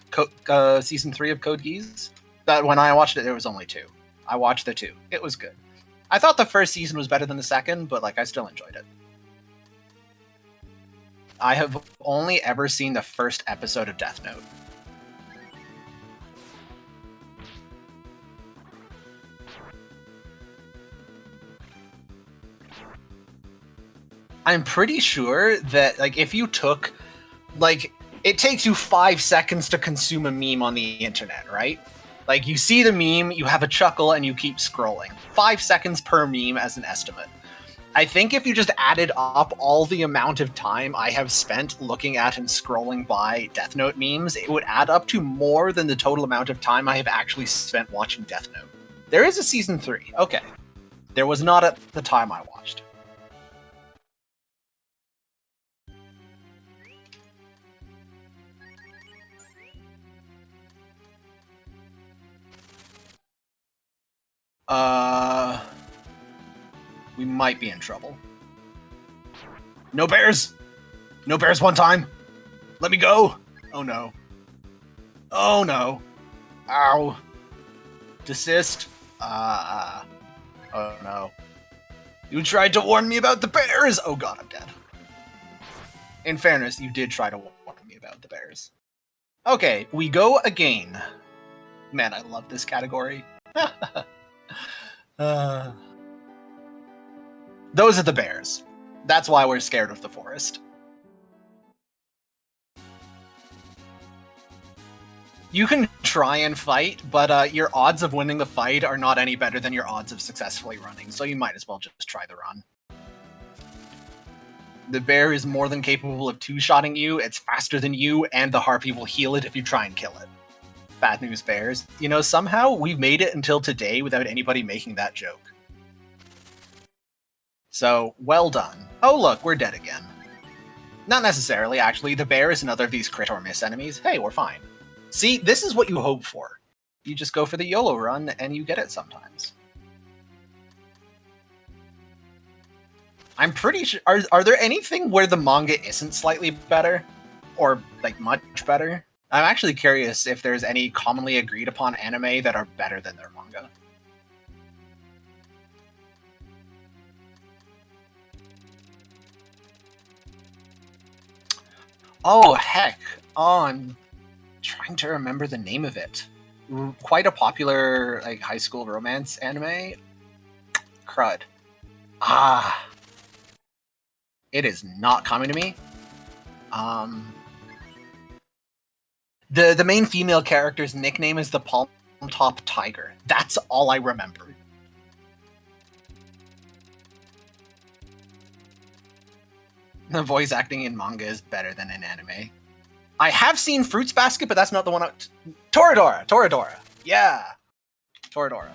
season 3 of Code Geass. But when I watched it, there was only 2. I watched the 2. It was good. I thought the first season was better than the second, but like I still enjoyed it. I have only ever seen the first episode of Death Note. I'm pretty sure that, like, if you took, like, it takes you 5 seconds to consume a meme on the internet, right? Like, you see the meme, you have a chuckle, and you keep scrolling. 5 seconds per meme as an estimate. I think if you just added up all the amount of time I have spent looking at and scrolling by Death Note memes, it would add up to more than the total amount of time I have actually spent watching Death Note. There is a season 3, okay. There was not at the time I watched. We might be in trouble. No bears! No bears one time! Let me go! Oh no. Oh no. Ow. Desist. Oh no. You tried to warn me about the bears! Oh god, I'm dead. In fairness, you did try to warn me about the bears. Okay, we go again. Man, I love this category. Those are the bears. That's why we're scared of the forest. You can try and fight, but your odds of winning the fight are not any better than your odds of successfully running, so you might as well just try the run. The bear is more than capable of two-shotting you, it's faster than you, and the harpy will heal it if you try and kill it. Bad news, bears. You know, somehow we've made it until today without anybody making that joke. So, well done. Oh look, we're dead again. Not necessarily, actually. The bear is another of these crit or miss enemies. Hey, we're fine. See, this is what you hope for. You just go for the YOLO run, and you get it sometimes. I'm pretty sure... Are there anything where the manga isn't slightly better? Or, like, much better? I'm actually curious if there's any commonly agreed upon anime that are better than their manga. Oh, heck. Oh, I'm trying to remember the name of it. Quite a popular, like, high school romance anime. Crud. Ah. It is not coming to me. The main female character's nickname is the Palm Top Tiger. That's all I remember. The voice acting in manga is better than in anime. I have seen Fruits Basket, but that's not the one. Toradora. Yeah, Toradora.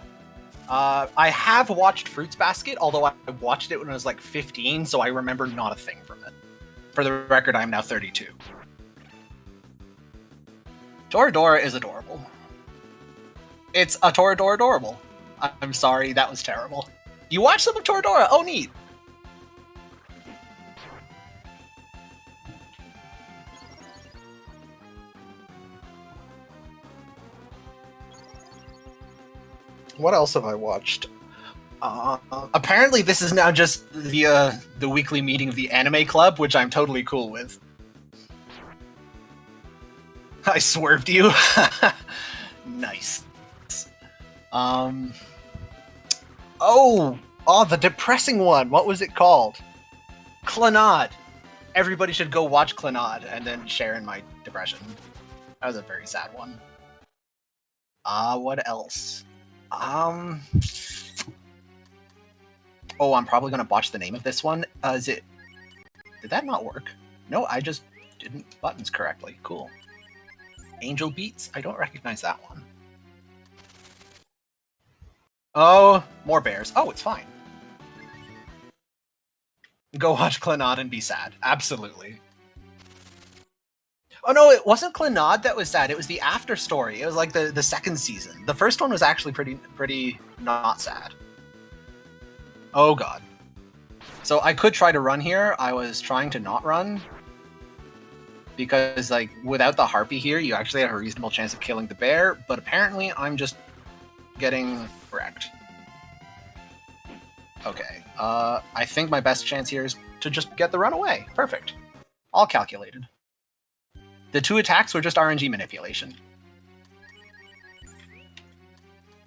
I have watched Fruits Basket, although I watched it when I was like 15, so I remember not a thing from it. For the record, I'm now 32. Toradora is adorable. It's a Toradora adorable. I'm sorry, that was terrible. You watched some of Toradora? Oh, neat. What else have I watched? Apparently this is now just the weekly meeting of the anime club, which I'm totally cool with. I swerved you. Nice. Oh, the depressing one. What was it called? Clannad. Everybody should go watch Clannad and then share in my depression. That was a very sad one. What else? Oh, I'm probably gonna botch the name of this one. Did that not work? No, I just didn't buttons correctly. Cool. Angel Beats? I don't recognize that one. Oh, more bears. Oh, it's fine. Go watch Clannad and be sad. Absolutely. Oh no, it wasn't Clannad that was sad. It was the after story. It was like the second season. The first one was actually pretty not sad. Oh god. So I could try to run here. I was trying to not run. Because like without the harpy here, you actually have a reasonable chance of killing the bear, but apparently I'm just getting wrecked. Okay. I think my best chance here is to just get the run away. Perfect. All calculated. The 2 attacks were just RNG manipulation.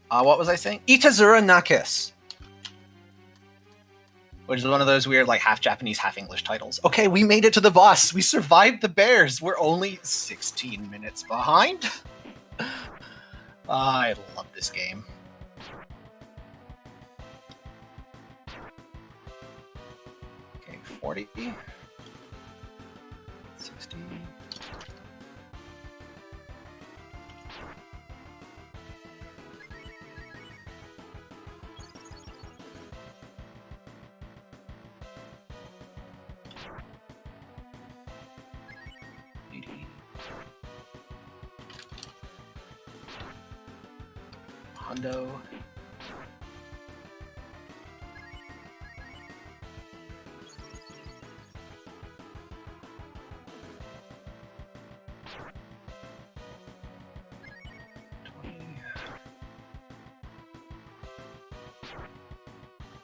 What was I saying? Itazura Nakis. Which is one of those weird, like, half Japanese, half English titles. Okay, we made it to the boss. We survived the bears. We're only 16 minutes behind. I love this game. Okay, 40. 60. Hundo.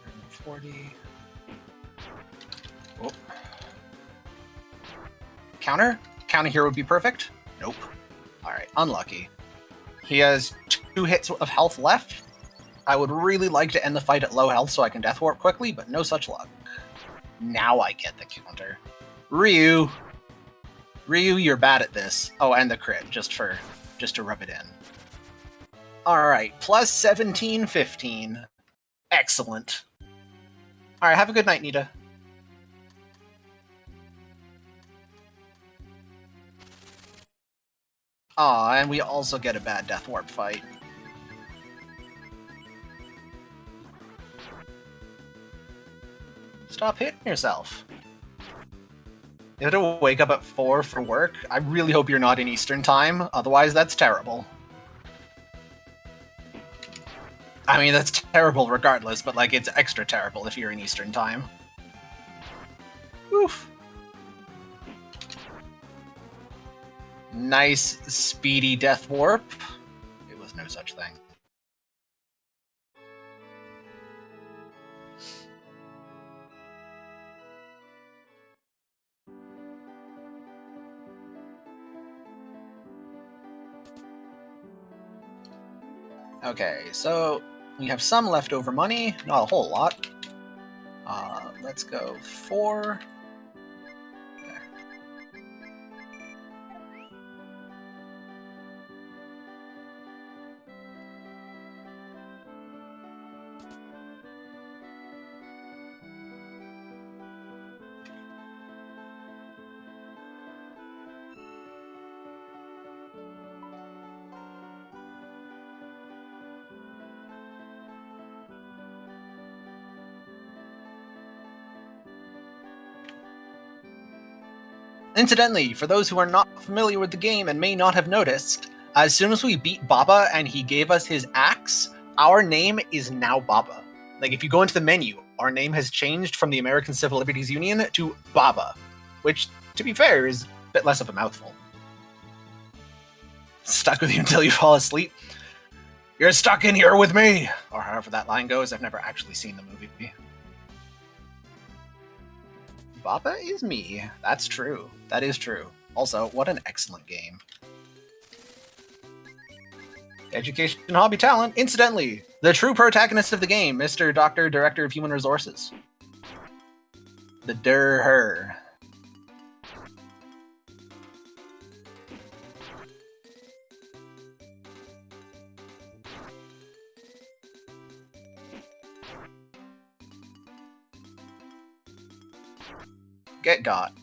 And 40. Oh. Counter? Counter here would be perfect? Nope. Alright, unlucky. He has 2 hits of health left. I would really like to end the fight at low health so I can death warp quickly, but no such luck. Now I get the counter. Ryu, you're bad at this. Oh, and the crit, just to rub it in. Alright, plus 17, 15. Excellent. Alright, have a good night, Nita. Aw, and we also get a bad death warp fight. Stop hitting yourself. You have to wake up at 4 for work? I really hope you're not in Eastern time, otherwise that's terrible. I mean, that's terrible regardless, but like, it's extra terrible if you're in Eastern time. Oof. Nice, speedy death warp. It was no such thing. Okay, so we have some leftover money, not a whole lot. Let's go 4. Incidentally, for those who are not familiar with the game and may not have noticed, as soon as we beat Baba and he gave us his axe, our name is now Baba. Like, if you go into the menu, our name has changed from the American Civil Liberties Union to Baba, which, to be fair, is a bit less of a mouthful. Stuck with you until you fall asleep. You're stuck in here with me! Or however that line goes, I've never actually seen the movie. Baba is me. That's true. That is true. Also, what an excellent game. Education, hobby, talent. Incidentally, the true protagonist of the game, Mr. Doctor, Director of Human Resources. The her. Get got.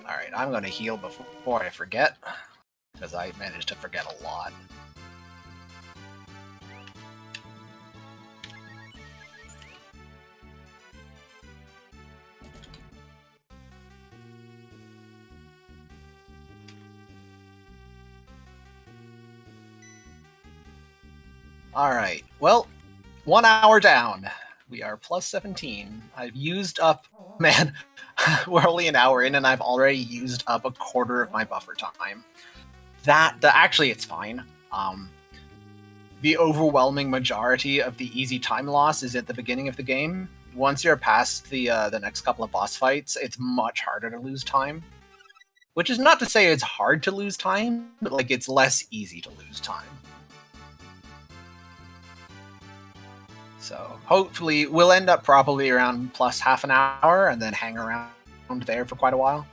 Alright, I'm going to heal before I forget, because I managed to forget a lot. Alright, well, 1 hour down. We are plus 17. I've used up... Man, we're only an hour in and I've already used up a quarter of my buffer time. Actually, it's fine. The overwhelming majority of the easy time loss is at the beginning of the game. Once you're past the next couple of boss fights, it's much harder to lose time. Which is not to say it's hard to lose time, but like it's less easy to lose time. So hopefully we'll end up probably around plus half an hour and then hang around there for quite a while.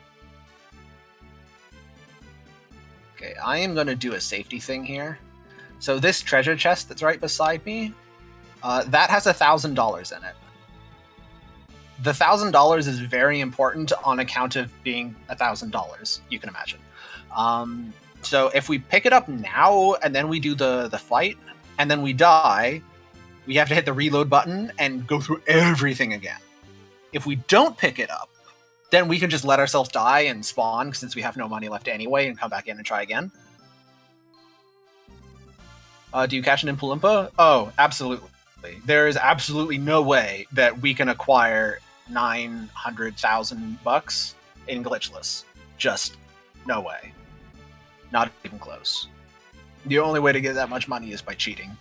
Okay, I am going to do a safety thing here. So this treasure chest that's right beside me, that has $1,000 in it. The $1,000 is very important on account of being $1,000, you can imagine. So if we pick it up now and then we do the fight and then we die, we have to hit the reload button and go through everything again. If we don't pick it up, then we can just let ourselves die and spawn since we have no money left anyway and come back in and try again. Do you catch an Oompa Loompa? Oh, absolutely. There is absolutely no way that we can acquire 900,000 bucks in Glitchless. Just no way. Not even close. The only way to get that much money is by cheating.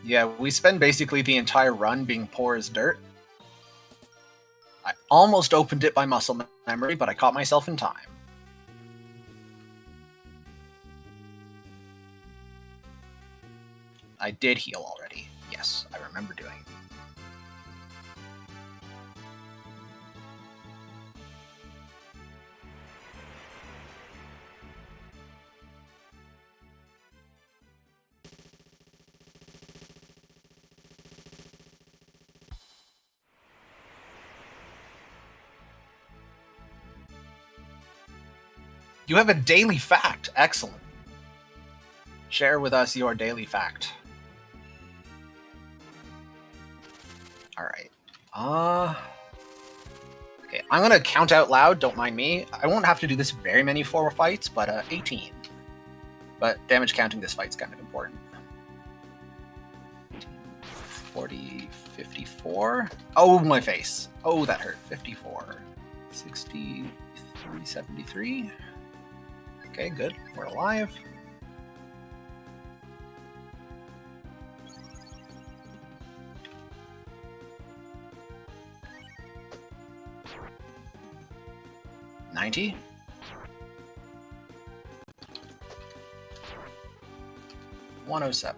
Yeah, we spend basically the entire run being poor as dirt. I almost opened it by muscle memory, but I caught myself in time. I did heal already. Yes, I remember doing it. You have a daily fact. Excellent. Share with us your daily fact. Alright. Okay, I'm gonna count out loud, don't mind me. I won't have to do this very many 4 fights, but 18. But damage counting this fight's kind of important. 40, 54. Oh, my face. Oh, that hurt. 54. 63, 73. Okay, good. We're alive. $90. $107.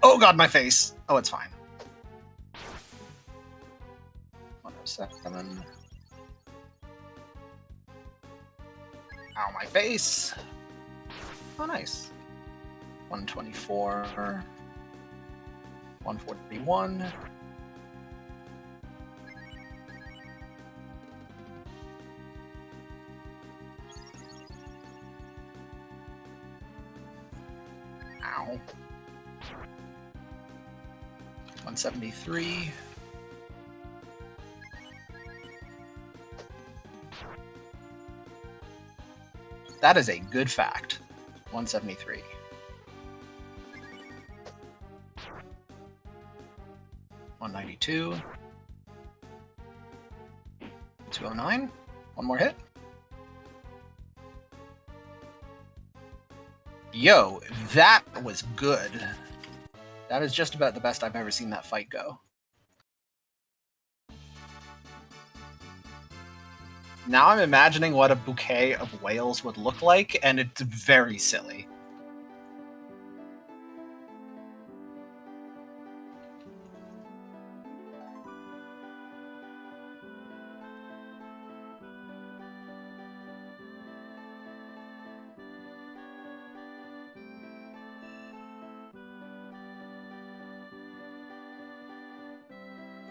Oh god, my face. Oh, it's fine. 107. Ow, my face. Oh, nice. 124. 141. Ow. 173. That is a good fact. 173. 192. 209. One more hit. Yo, that was good. That is just about the best I've ever seen that fight go. Now I'm imagining what a bouquet of whales would look like, and it's very silly.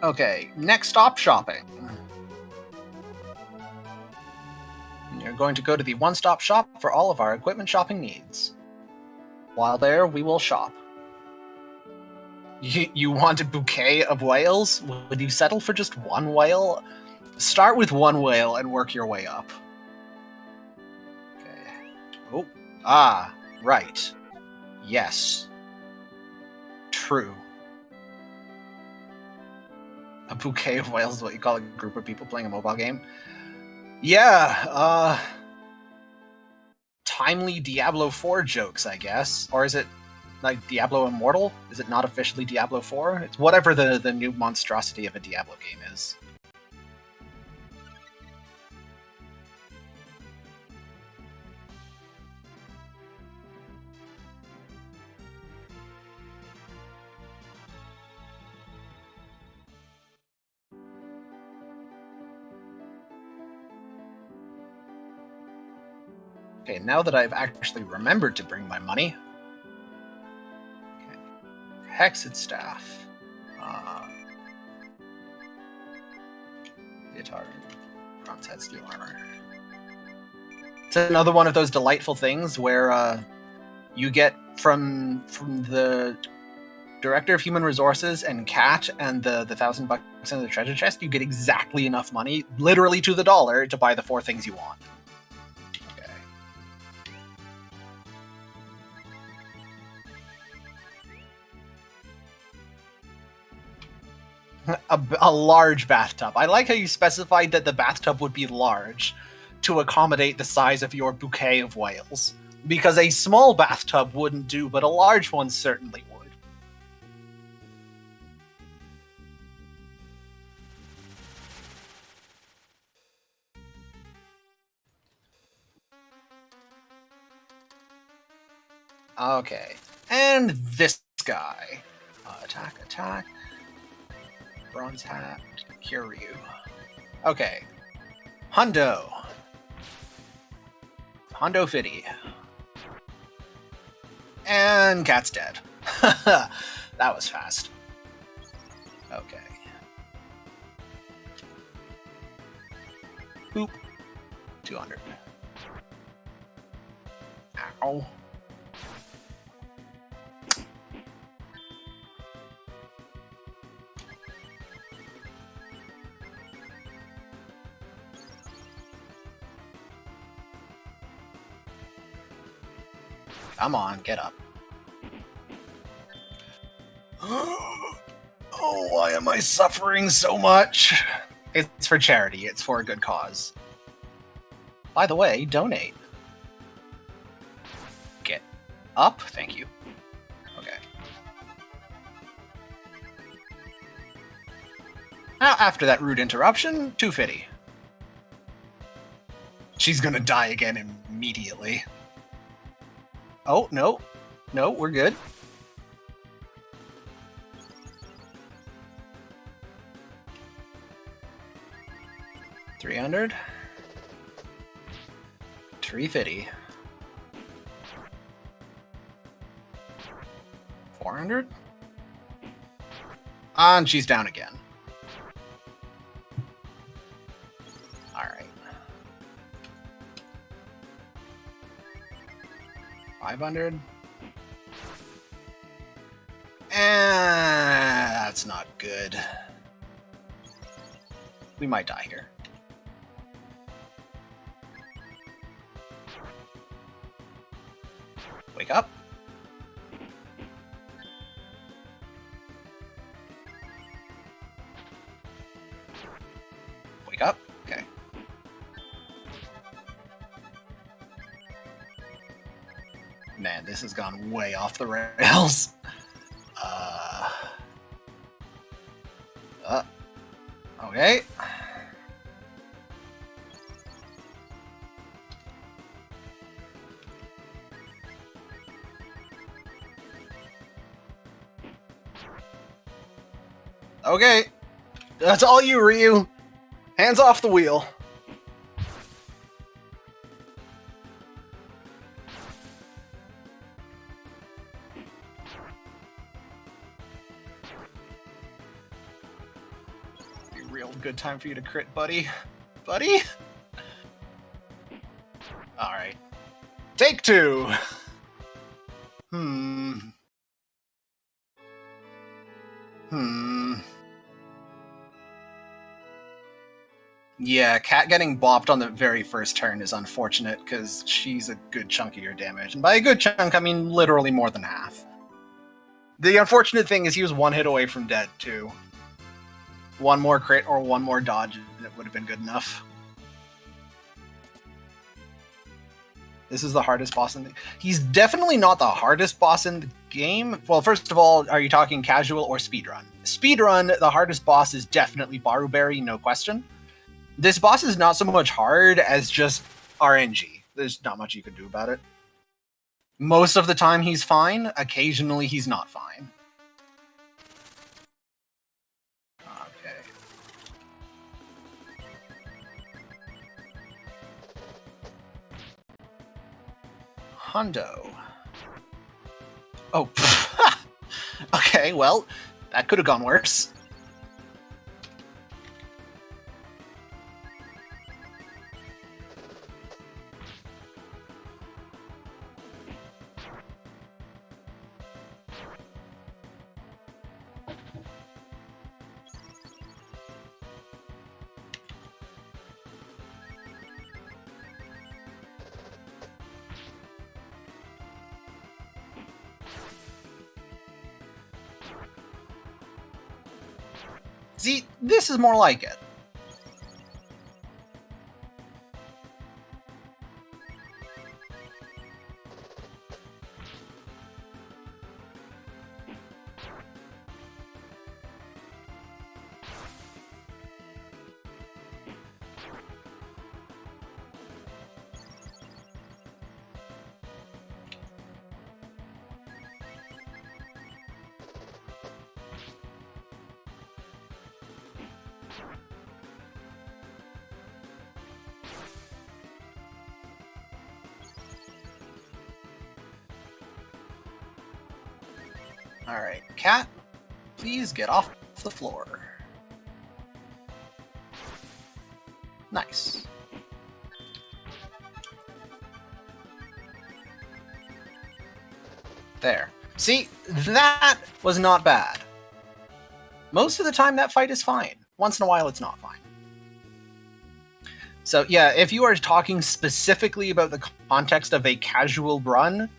Okay, next stop shopping. You're going to go to the one-stop shop for all of our equipment shopping needs. While there, we will shop. You want a bouquet of whales? Would you settle for just one whale? Start with one whale and work your way up. Okay. Oh. Right. Yes. True. A bouquet of whales is what you call a group of people playing a mobile game? Yeah, timely Diablo 4 jokes, I guess. Or is it like Diablo Immortal? Is it not officially Diablo 4? It's whatever the new monstrosity of a Diablo game is. Okay, now that I've actually remembered to bring my money. Okay. Hexed staff. Guitar. Bronze head, steel armor. It's another one of those delightful things where you get from the Director of Human Resources and Cat and the $1,000 in the treasure chest, you get exactly enough money, literally to the dollar, to buy the 4 things you want. A large bathtub. I like how you specified that the bathtub would be large to accommodate the size of your bouquet of whales. Because a small bathtub wouldn't do, but a large one certainly would. Okay. And this guy. Attack. Bronze hat. Kiryu. Okay. Hundo Fitty. And Cat's dead. That was fast. Okay. Boop. 200. Ow. Come on, get up. Oh, why am I suffering so much? It's for charity. It's for a good cause. By the way, donate. Get up. Thank you. Okay. Now, after that rude interruption, 250. She's gonna die again immediately. Oh, no. No, we're good. $300. 350. 400. And she's down again. Alright. 500. That's not good. We might die here. Wake up. Wake up. Okay. Man, this has gone way off the rails. Okay. Okay. That's all you, Ryu. Hands off the wheel. Be a real good time for you to crit, buddy. Buddy? Alright. Take 2! Yeah, Cat getting bopped on the very first turn is unfortunate, because she's a good chunk of your damage. And by a good chunk, I mean literally more than half. The unfortunate thing is he was one hit away from dead, too. One more crit or one more dodge, and it would have been good enough. This is the hardest boss in the... He's definitely not the hardest boss in the game. Well, first of all, are you talking casual or speedrun? Speedrun, the hardest boss is definitely Baruberry, no question. This boss is not so much hard as just RNG. There's not much you can do about it. Most of the time he's fine, occasionally he's not fine. Okay. Hundo. Oh, okay, well, that could have gone worse. See, this is more like it. Alright, Cat, please get off the floor. Nice. There. See, that was not bad. Most of the time that fight is fine. Once in a while it's not fine. So yeah, if you are talking specifically about the context of a casual run,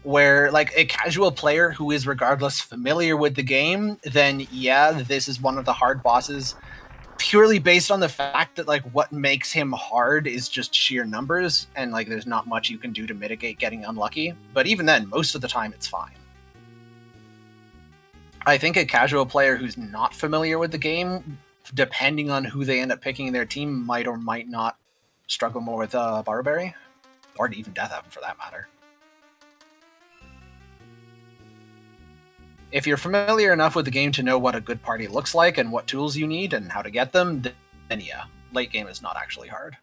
where like a casual player who is regardless familiar with the game, then yeah, this is one of the hard bosses, purely based on the fact that like what makes him hard is just sheer numbers, and like there's not much you can do to mitigate getting unlucky. But even then, most of the time it's fine. I think a casual player who's not familiar with the game, depending on who they end up picking in their team, might or might not struggle more with Baruberry, or even Death Heaven for that matter. If you're familiar enough with the game to know what a good party looks like and what tools you need and how to get them, then yeah, late game is not actually hard.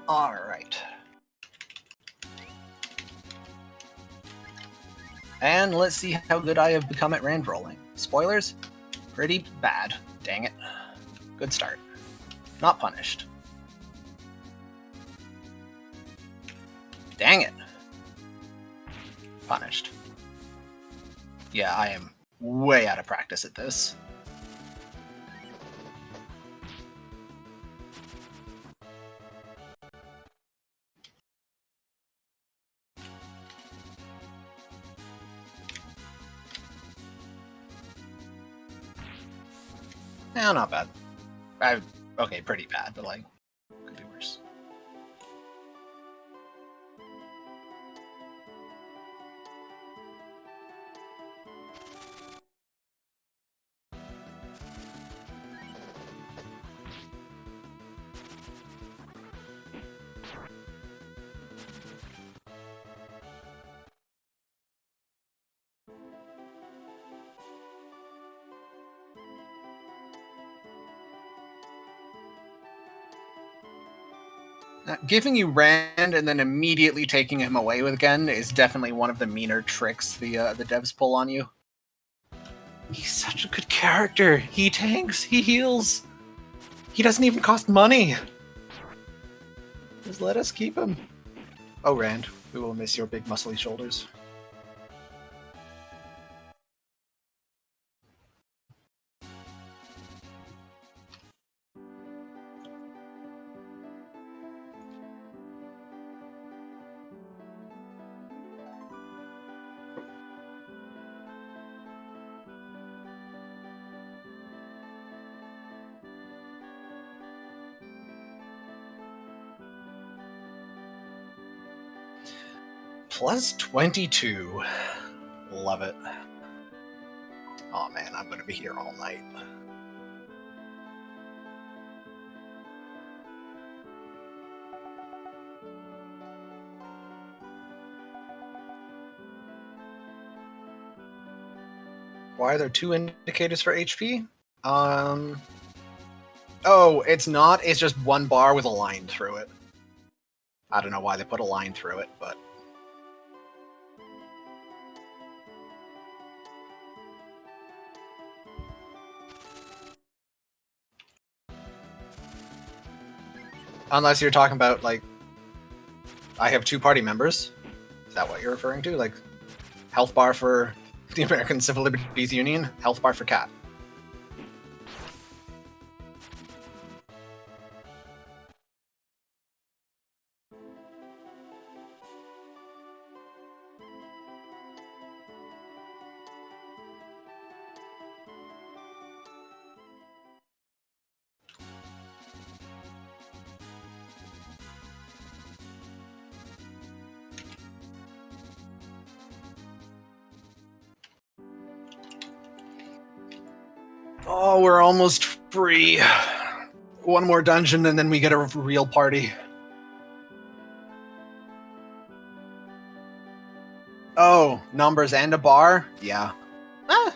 Alright. And let's see how good I have become at rand rolling. Spoilers? Pretty bad. Dang it. Good start. Not punished. Dang it. Punished. Yeah, I am way out of practice at this. No, not bad. Okay, pretty bad, but like, could be worse. Giving you Rand and then immediately taking him away again is definitely one of the meaner tricks the devs pull on you. He's such a good character. He tanks, he heals. He doesn't even cost money. Just let us keep him. Oh, Rand, we will miss your big muscly shoulders. Plus 22. Love it. Oh man, I'm gonna be here all night. Why are there 2 indicators for HP? Oh, it's not. It's just 1 bar with a line through it. I don't know why they put a line through it, but... Unless you're talking about, like... I have 2 party members. Is that what you're referring to? Like, health bar for the American Civil Liberties Union, health bar for Cat. Oh, we're almost free. 1 more dungeon and then we get a real party. Oh, numbers and a bar? Yeah. Ah.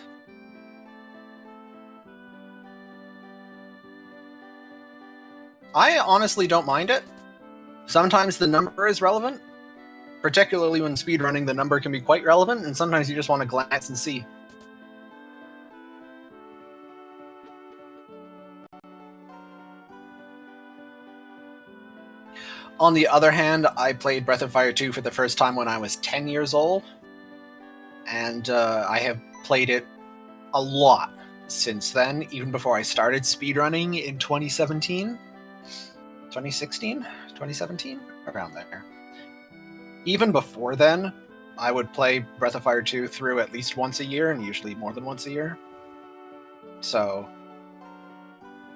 I honestly don't mind it. Sometimes the number is relevant. Particularly when speedrunning, the number can be quite relevant, and sometimes you just want to glance and see. On the other hand, I played Breath of Fire 2 for the first time when I was 10 years old, and I have played it a lot since then, even before I started speedrunning in 2017? 2016? 2017? Around there. Even before then, I would play Breath of Fire 2 through at least once a year, and usually more than once a year. So...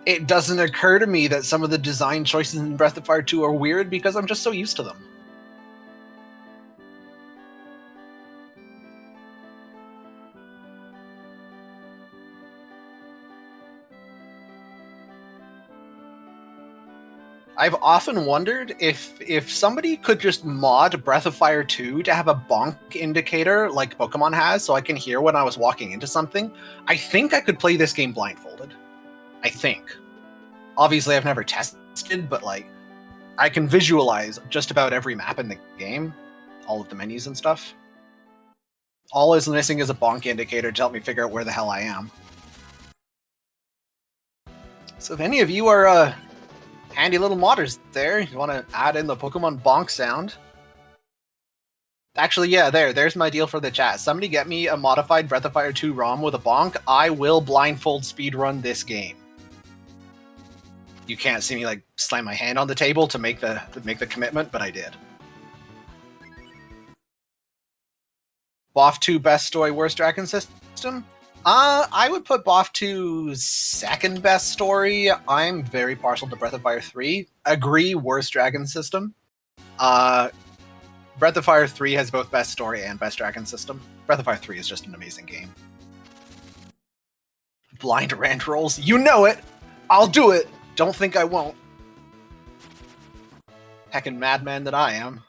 it doesn't occur to me that some of the design choices in Breath of Fire 2 are weird because I'm just so used to them. I've often wondered if somebody could just mod Breath of Fire 2 to have a bonk indicator like Pokemon has, so I can hear when I was walking into something. I think I could play this game blindfolded. I think. Obviously, I've never tested, but like, I can visualize just about every map in the game, all of the menus and stuff. All is missing is a bonk indicator to help me figure out where the hell I am. So if any of you are handy little modders there, you want to add in the Pokemon bonk sound. Actually, yeah, there's my deal for the chat. Somebody get me a modified Breath of Fire 2 ROM with a bonk. I will blindfold speedrun this game. You can't see me like slam my hand on the table to make the commitment, but I did. BoF 2 best story, worst dragon system? I would put BoF 2's second best story. I'm very partial to Breath of Fire 3. Agree, worst dragon system. Breath of Fire 3 has both best story and best dragon system. Breath of Fire 3 is just an amazing game. Blind rant rolls? You know it! I'll do it! Don't think I won't. Heckin' madman that I am.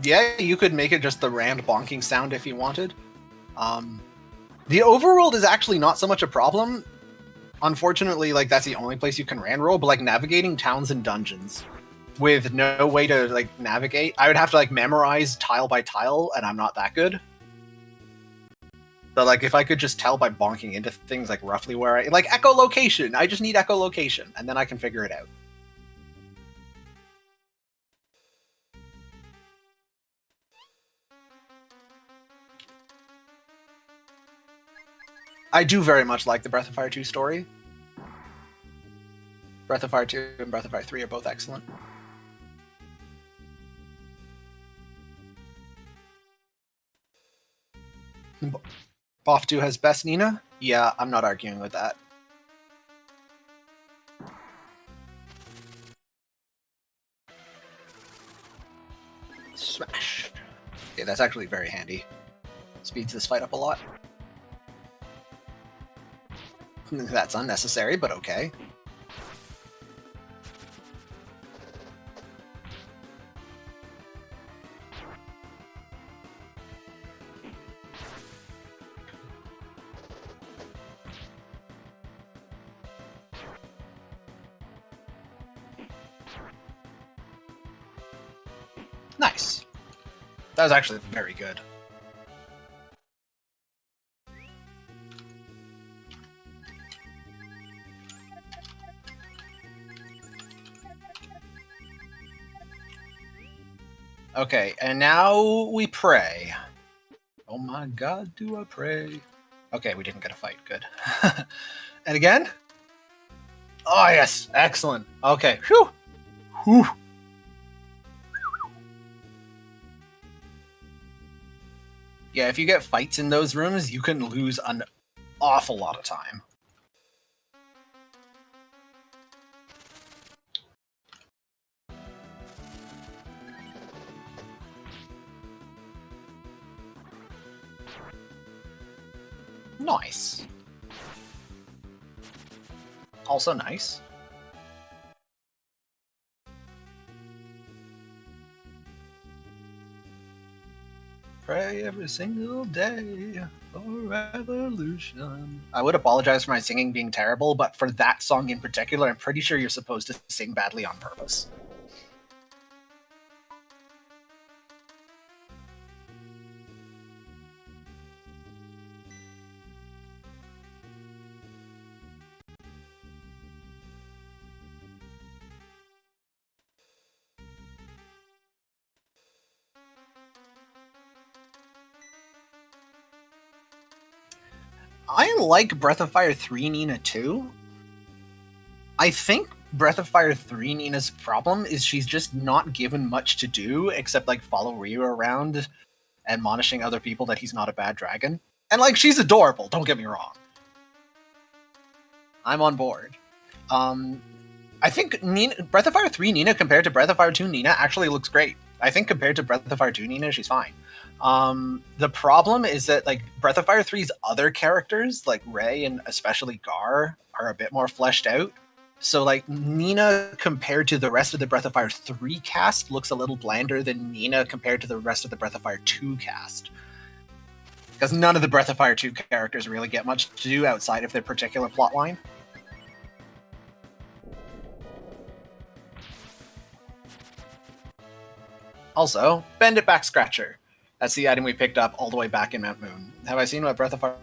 Yeah, you could make it just the Rand bonking sound if you wanted. The overworld is actually not so much a problem. Unfortunately, like that's the only place you can Rand roll, but like navigating towns and dungeons with no way to like navigate, I would have to like memorize tile by tile, and I'm not that good. So like if I could just tell by bonking into things like roughly where I like echolocation, I just need echolocation, and then I can figure it out. I do very much like the Breath of Fire 2 story. Breath of Fire 2 and Breath of Fire 3 are both excellent. Boff 2 has best Nina? Yeah, I'm not arguing with that. Smash. Okay, that's actually very handy. Speeds this fight up a lot. That's unnecessary, but okay. Nice. That was actually very good. Okay, and now we pray. Oh my god, do I pray. Okay, we didn't get a fight. Good. And again? Oh, yes. Excellent. Okay. Whew. Whew. Yeah, if you get fights in those rooms, you can lose an awful lot of time. Nice. Also nice. Pray every single day for revolution. I would apologize for my singing being terrible, but for that song in particular, I'm pretty sure you're supposed to sing badly on purpose. I like Breath of Fire 3 Nina too. I think Breath of Fire 3 Nina's problem is she's just not given much to do except like follow Ryu around, admonishing other people that he's not a bad dragon. And like she's adorable, don't get me wrong. I'm on board. I think Breath of Fire 3 Nina compared to Breath of Fire 2 Nina actually looks great. I think compared to Breath of Fire 2 Nina, she's fine. The problem is that like Breath of Fire 3's other characters, like Rei and especially Gar, are a bit more fleshed out. So like Nina compared to the rest of the Breath of Fire 3 cast looks a little blander than Nina compared to the rest of the Breath of Fire 2 cast. Because none of the Breath of Fire 2 characters really get much to do outside of their particular plotline. Also, Bend It Back Scratcher. That's the item we picked up all the way back in Mount Moon. Have I seen what Breath of Fire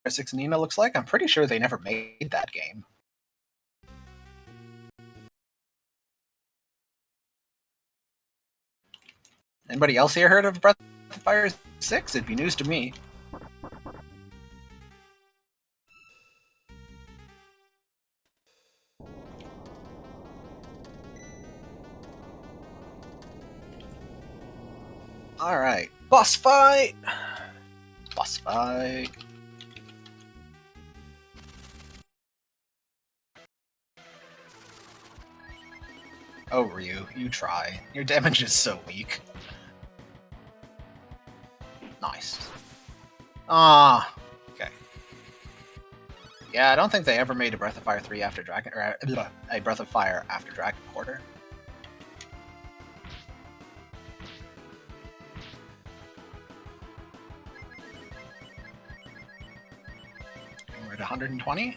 6 Nina looks like? I'm pretty sure they never made that game. Anybody else here heard of Breath of Fire 6? It'd be news to me. Alright, boss fight! Boss fight. Oh, Ryu, you try. Your damage is so weak. Nice. Ah, okay. Yeah, I don't think they ever made a Breath of Fire 3 after Dragon, or a Breath of Fire after Dragon Quarter. at 120.